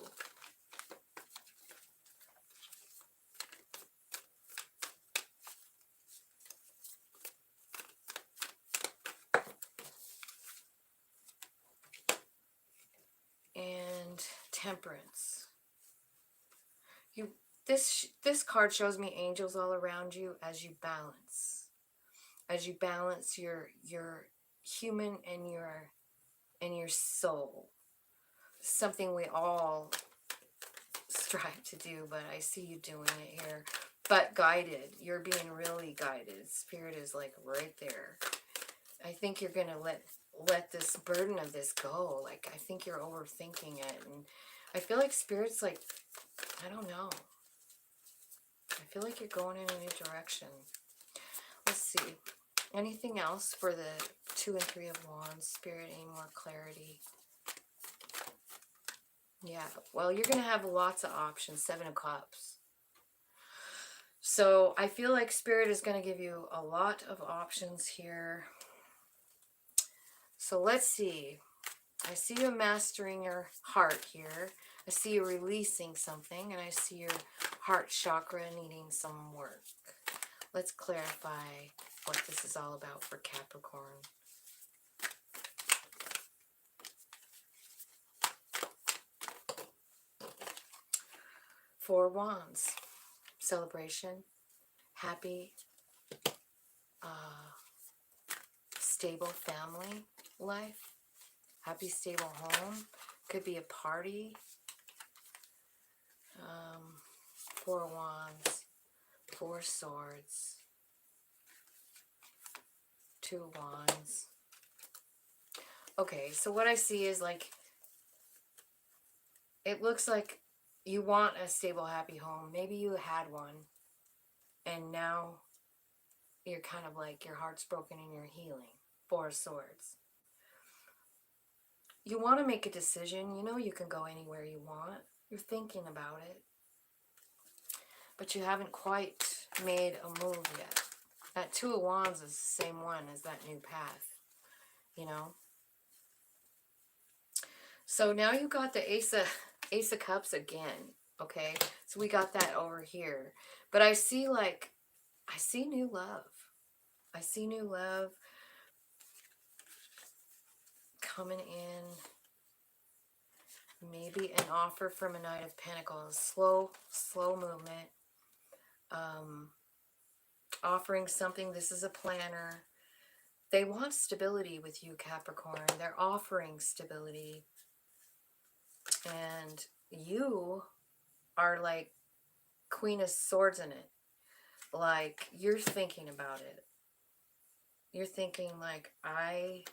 Temperance. This card shows me angels all around you as you balance. As you balance your human and your soul. Something we all strive to do, but I see you doing it here. But guided. You're being really guided. Spirit is like right there. I think you're going to let this burden of this go. Like, I think you're overthinking it. And I feel like Spirit's like, I don't know. I feel like you're going in a new direction. Let's see. Anything else for the 2 and 3 of Wands? Spirit, any more clarity? Yeah, well, you're going to have lots of options. 7 of Cups. So I feel like Spirit is going to give you a lot of options here. So let's see. I see you mastering your heart here. I see you releasing something, and I see your heart chakra needing some work. Let's clarify what this is all about for Capricorn. Four Wands. Celebration. Happy, stable family life. Happy, stable home. Could be a party. 4 Wands. 4 Swords. 2 Wands. Okay, so what I see is like, it looks like you want a stable, happy home. Maybe you had one, and now you're kind of like, your heart's broken and you're healing. 4 Swords. You want to make a decision. You know you can go anywhere you want. You're thinking about it. But you haven't quite made a move yet. That 2 of Wands is the same one as that new path. You know? So now you got the Ace of Cups again. Okay? So we got that over here. But I see like, I see new love. I see new love coming in. Maybe an offer from a Knight of Pentacles. Slow movement. Offering something. This is a planner. They want stability with you, Capricorn. They're offering stability. And you are like Queen of Swords in it. Like, you're thinking about it. You're thinking like, I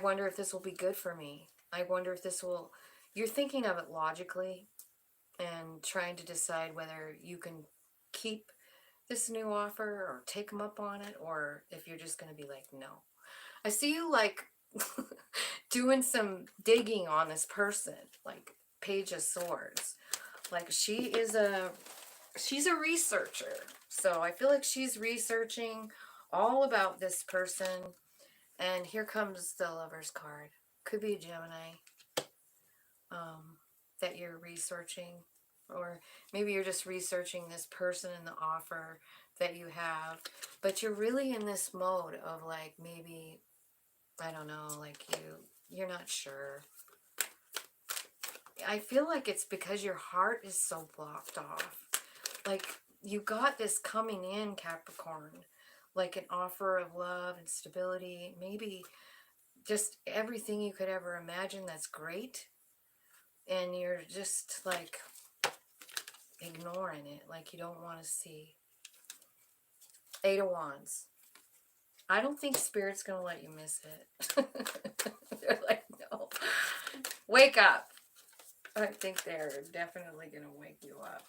wonder if this will be good for me. I wonder if this will... You're thinking of it logically and trying to decide whether you can keep this new offer or take them up on it, or if you're just going to be like, no. I see you like doing some digging on this person, like Page of Swords. Like, she's a researcher. So I feel like she's researching all about this person. And here comes the Lover's card. Could be a Gemini that you're researching. Or maybe you're just researching this person and the offer that you have. But you're really in this mode of like, maybe, I don't know, like you're not sure. I feel like it's because your heart is so blocked off. Like, you got this coming in, Capricorn. Like an offer of love and stability. Maybe just everything you could ever imagine that's great. And you're just like ignoring it. Like you don't want to see. 8 of Wands. I don't think Spirit's going to let you miss it. They're like, no. Wake up. I think they're definitely going to wake you up.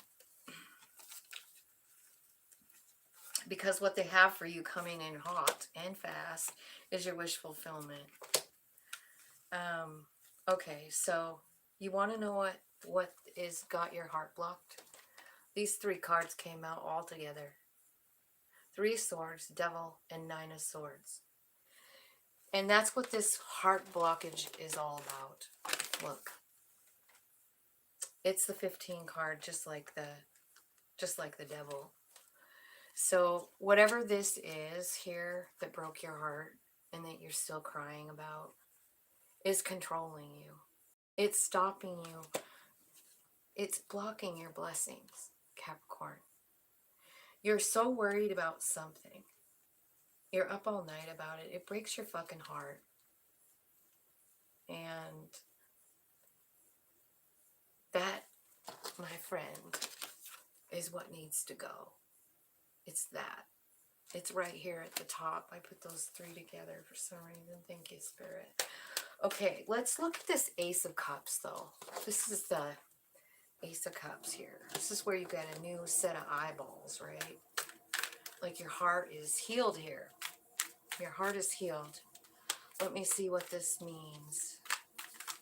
Because what they have for you coming in hot and fast is your wish fulfillment. Okay, so you want to know what is got your heart blocked? These 3 cards came out all together. 3 Swords, Devil, and 9 of Swords. And that's what this heart blockage is all about. Look. It's the 15 card, just like the Devil. So whatever this is here that broke your heart and that you're still crying about is controlling you. It's stopping you. It's blocking your blessings, Capricorn. You're so worried about something. You're up all night about it. It breaks your fucking heart. And that, my friend, is what needs to go. It's that. It's right here at the top. I put those three together for some reason. Thank you, Spirit. Okay, let's look at this Ace of Cups, though. This is the Ace of Cups here. This is where you get a new set of eyeballs, right? Like your heart is healed here. Your heart is healed. Let me see what this means.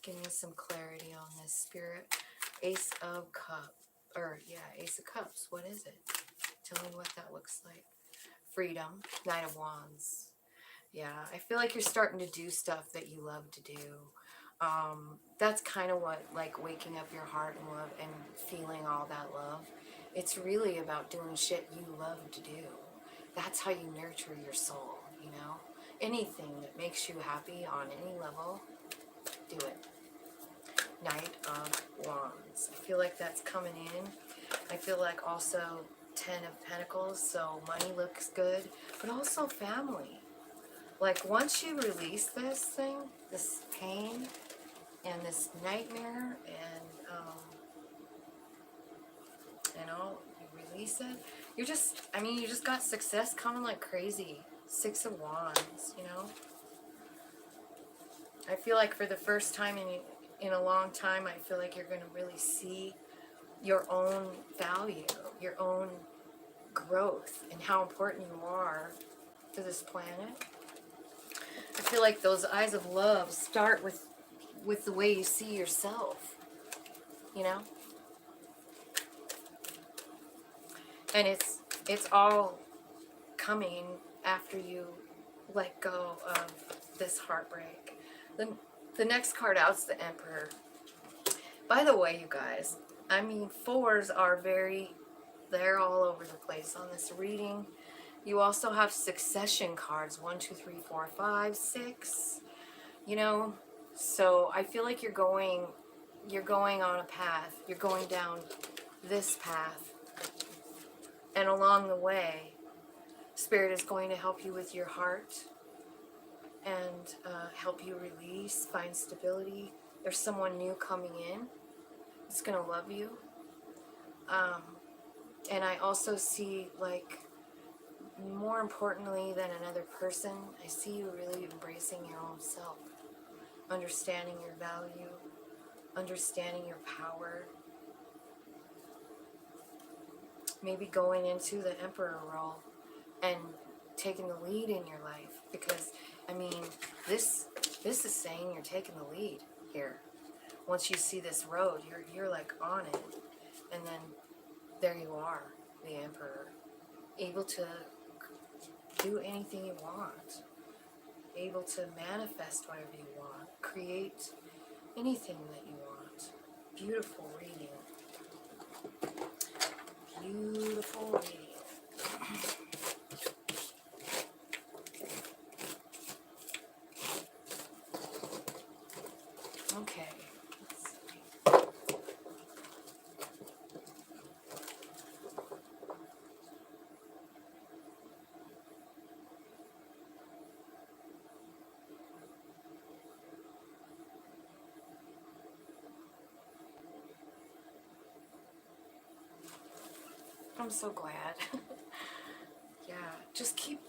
Give me some clarity on this, Spirit. Ace of Cups. Ace of Cups. What is it? Tell me what that looks like. Freedom. Knight of Wands. Yeah, I feel like you're starting to do stuff that you love to do. That's kind of what, like, waking up your heart and love and feeling all that love. It's really about doing shit you love to do. That's how you nurture your soul, you know? Anything that makes you happy on any level, do it. Knight of Wands. I feel like that's coming in. I feel like also 10 of Pentacles, so money looks good, but also family. Like, once you release this thing, this pain and this nightmare, and you release it, you just got success coming like crazy. 6 of Wands, you know? I feel like for the first time in a long time, I feel like you're going to really see your own value, your own growth, and how important you are to this planet. I feel like those eyes of love start with the way you see yourself, you know? And it's all coming after you let go of this heartbreak. The next card out's the Emperor. By the way, you guys, I mean, fours are they're all over the place on this reading. You also have succession cards, 1, 2, 3, 4, 5, 6, you know? So I feel like you're going on a path. You're going down this path. And along the way, Spirit is going to help you with your heart and help you release, find stability. There's someone new coming in. It's going to love you. And I also see, like, more importantly than another person, I see you really embracing your own self, understanding your value, understanding your power, maybe going into the Emperor role and taking the lead in your life, because I mean, this is saying you're taking the lead here. Once you see this road, you're like on it, and then there you are, the Emperor, able to do anything you want, able to manifest whatever you want, create anything that you want. Beautiful reading. Beautiful reading. Okay. I'm so glad. Yeah, just keep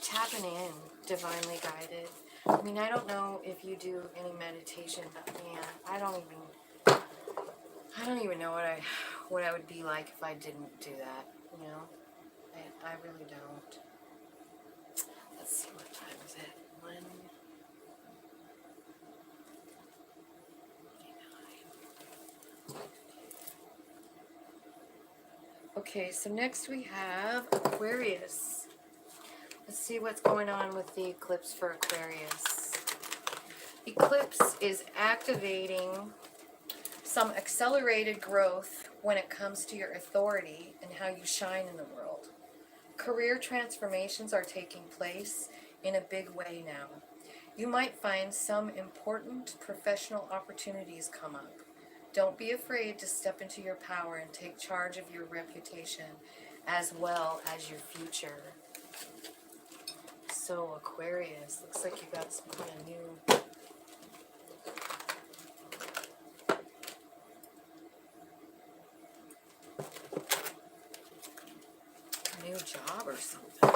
tapping in, divinely guided. I mean, I don't know if you do any meditation, but man, I don't even know what I would be like if I didn't do that, you know? I really don't. Let's see, what time is it? 1:49. Okay, so next we have Aquarius. Let's see what's going on with the eclipse for Aquarius. Eclipse is activating some accelerated growth when it comes to your authority and how you shine in the world. Career transformations are taking place in a big way now. You might find some important professional opportunities come up. Don't be afraid to step into your power and take charge of your reputation as well as your future. So Aquarius, looks like you got some kind of new job or something.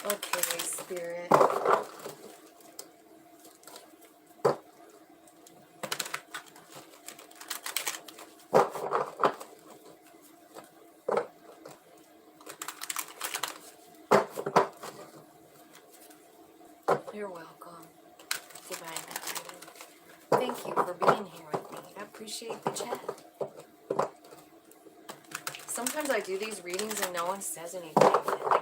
Okay, Spirit. You're welcome, Divine Guide. Thank you for being here with me. I appreciate the chat. Sometimes I do these readings and no one says anything. They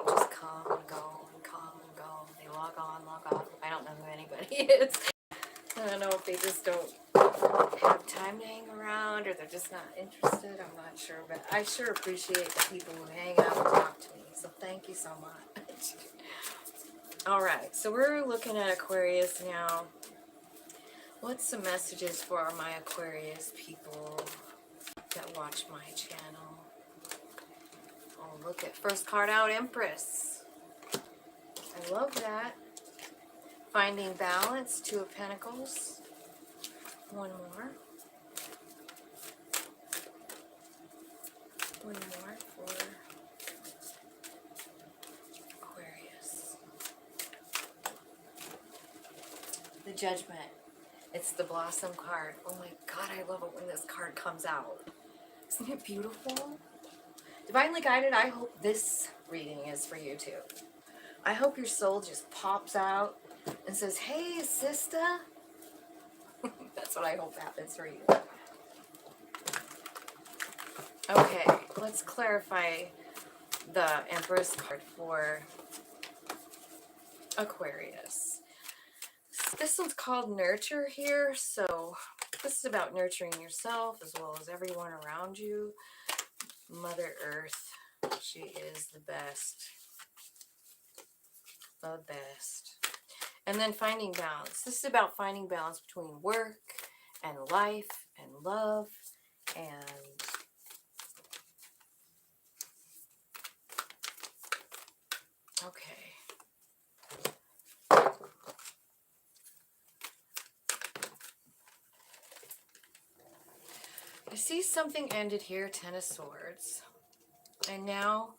just come and go and come and go. They log on, log off. I don't know who anybody is. I don't know if they just don't have time to hang around or they're just not interested. I'm not sure. But I sure appreciate the people who hang out and talk to me. So thank you so much. All right. So we're looking at Aquarius now. What's the messages for my Aquarius people that watch my channel? Oh, look at first card out, Empress. I love that. Finding balance, Two of Pentacles. One more. One more for Aquarius. The Judgment. It's the Blossom card. Oh my God, I love it when this card comes out. Isn't it beautiful? Divinely guided, I hope this reading is for you too. I hope your soul just pops out and says, hey, sister. That's what I hope happens for you. Okay, let's clarify the Empress card for Aquarius. This one's called Nurture here, so this is about nurturing yourself as well as everyone around you. Mother Earth, she is the best. The best. And then finding balance. This is about finding balance between work and life and love and okay. I see something ended here, Ten of Swords. And now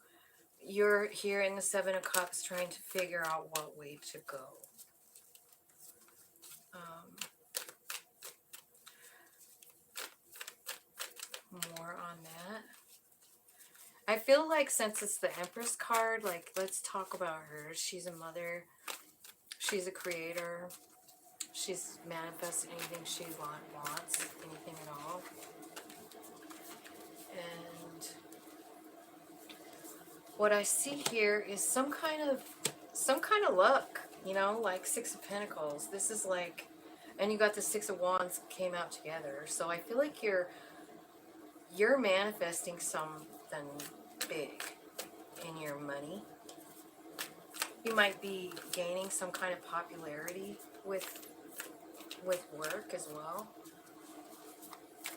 you're here in the Seven of Cups trying to figure out what way to go. More on that. I feel like since it's the Empress card, like let's talk about her. She's a mother. She's a creator. She's manifested anything she wants, anything at all. And what I see here is some kind of luck, you know, like Six of Pentacles. This is like, and you got the Six of Wands came out together. So I feel like you're manifesting something big in your money. You might be gaining some kind of popularity with work as well.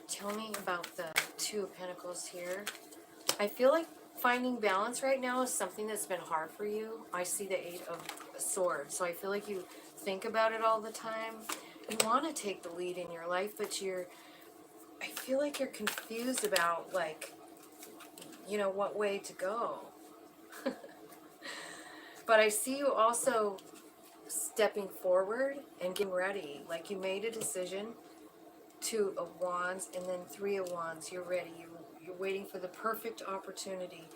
Tell me about the Two of Pentacles here. I feel like finding balance right now is something that's been hard for you. I see the Eight of Swords, so I feel like you think about it all the time. You want to take the lead in your life, but I feel like you're confused about, like, you know, what way to go. But I see you also stepping forward and getting ready. Like you made a decision. Two of Wands and then Three of Wands. You're ready. You're waiting for the perfect opportunity.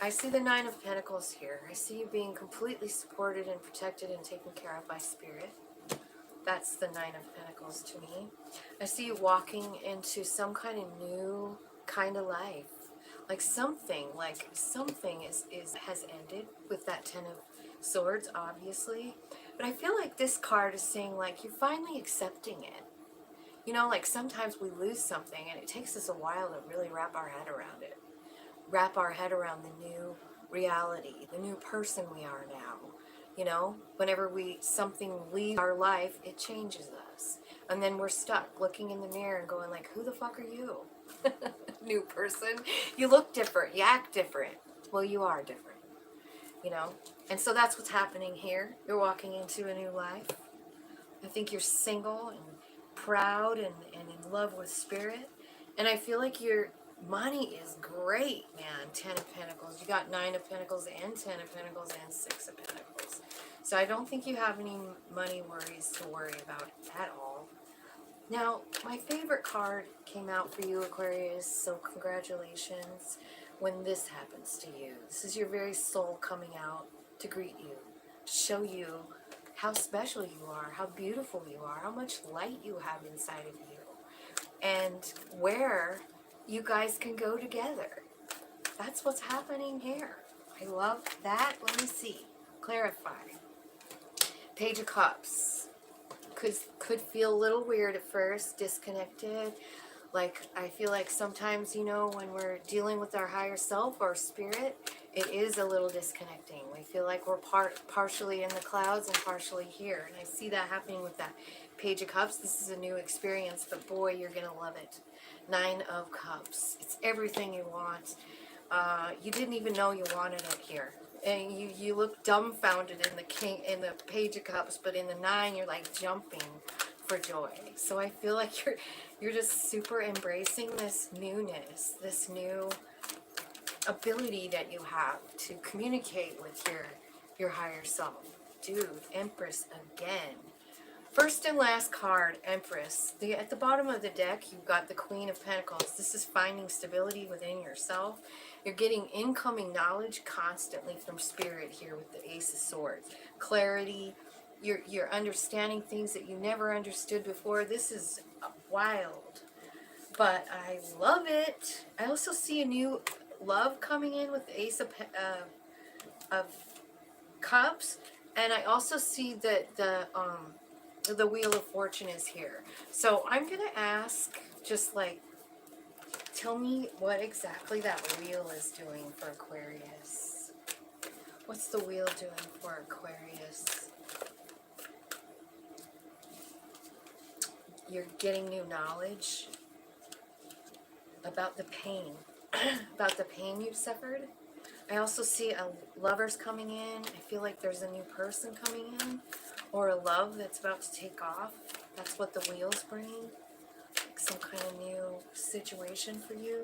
I see the Nine of Pentacles here. I see you being completely supported and protected and taken care of by Spirit. That's the Nine of Pentacles to me. I see you walking into some kind of new kind of life. Like something has ended with that Ten of Swords, obviously. But I feel like this card is saying, like, you're finally accepting it. You know, like sometimes we lose something and it takes us a while to really wrap our head around it. Wrap our head around the new reality, the new person we are now. You know, whenever something leaves our life, it changes us. And then we're stuck looking in the mirror and going like, who the fuck are you? New person. You look different. You act different. Well, you are different. You know? And so that's what's happening here. You're walking into a new life. I think you're single and proud and in love with spirit. And I feel like your money is great, man. 10 of Pentacles. You got 9 of Pentacles and 10 of Pentacles and 6 of Pentacles. So I don't think you have any money worries to worry about at all. Now, my favorite card came out for you, Aquarius, so congratulations when this happens to you. This is your very soul coming out to greet you, to show you how special you are, how beautiful you are, how much light you have inside of you, and where you guys can go together. That's what's happening here. I love that. Let me see. Clarify. Page of Cups. Could feel a little weird at first, disconnected. Like, I feel like sometimes, you know, when we're dealing with our higher self or spirit, it is a little disconnecting. We feel like we're partially in the clouds and partially here. And I see that happening with that Page of Cups. This is a new experience, but boy, you're going to love it. 9 of Cups. It's everything you want. You didn't even know you wanted it here. And you look dumbfounded in the Page of Cups, but in the 9, you're like jumping for joy. So I feel like you're just super embracing this newness, this new ability that you have to communicate with your higher self. Dude, Empress again. First and last card, Empress. At the bottom of the deck, you've got the Queen of Pentacles. This is finding stability within yourself. You're getting incoming knowledge constantly from Spirit here with the Ace of Swords. Clarity. You're understanding things that you never understood before. This is wild, but I love it. I also see a new love coming in with the Ace of Cups, and I also see that the Wheel of Fortune is here. So I'm gonna ask, just like, tell me what exactly that wheel is doing for Aquarius. What's the wheel doing for Aquarius? You're getting new knowledge about the pain, about the pain you've suffered. I also see a lover's coming in. I feel like there's a new person coming in, or a love that's about to take off. That's what the wheel's bringing. Like some kind of new situation for you.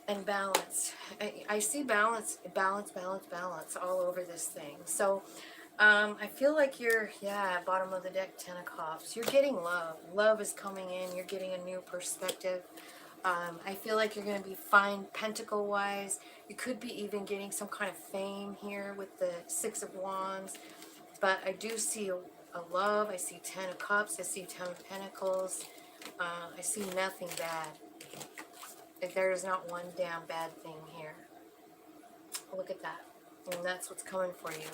And balance. I see balance all over this thing. So I feel like you're, bottom of the deck, 10 of Cups. You're getting love. Love is coming in. You're getting a new perspective. I feel like you're going to be fine pentacle-wise. You could be even getting some kind of fame here with the 6 of Wands. But I do see a love. I see 10 of Cups. I see 10 of Pentacles. I see nothing bad. There is not one damn bad thing here. Look at that. And that's what's coming for you.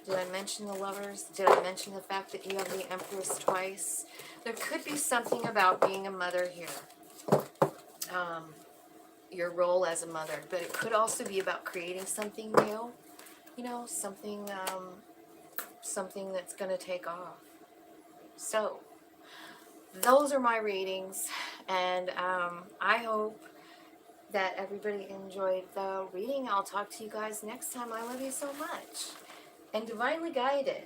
Did I mention the lovers? Did I mention the fact that you have the Empress twice? There could be something about being a mother here. Your role as a mother. But it could also be about creating something new. You know, something that's going to take off. So, those are my readings. And I hope that everybody enjoyed the reading. I'll talk to you guys next time. I love you so much. And divinely guided.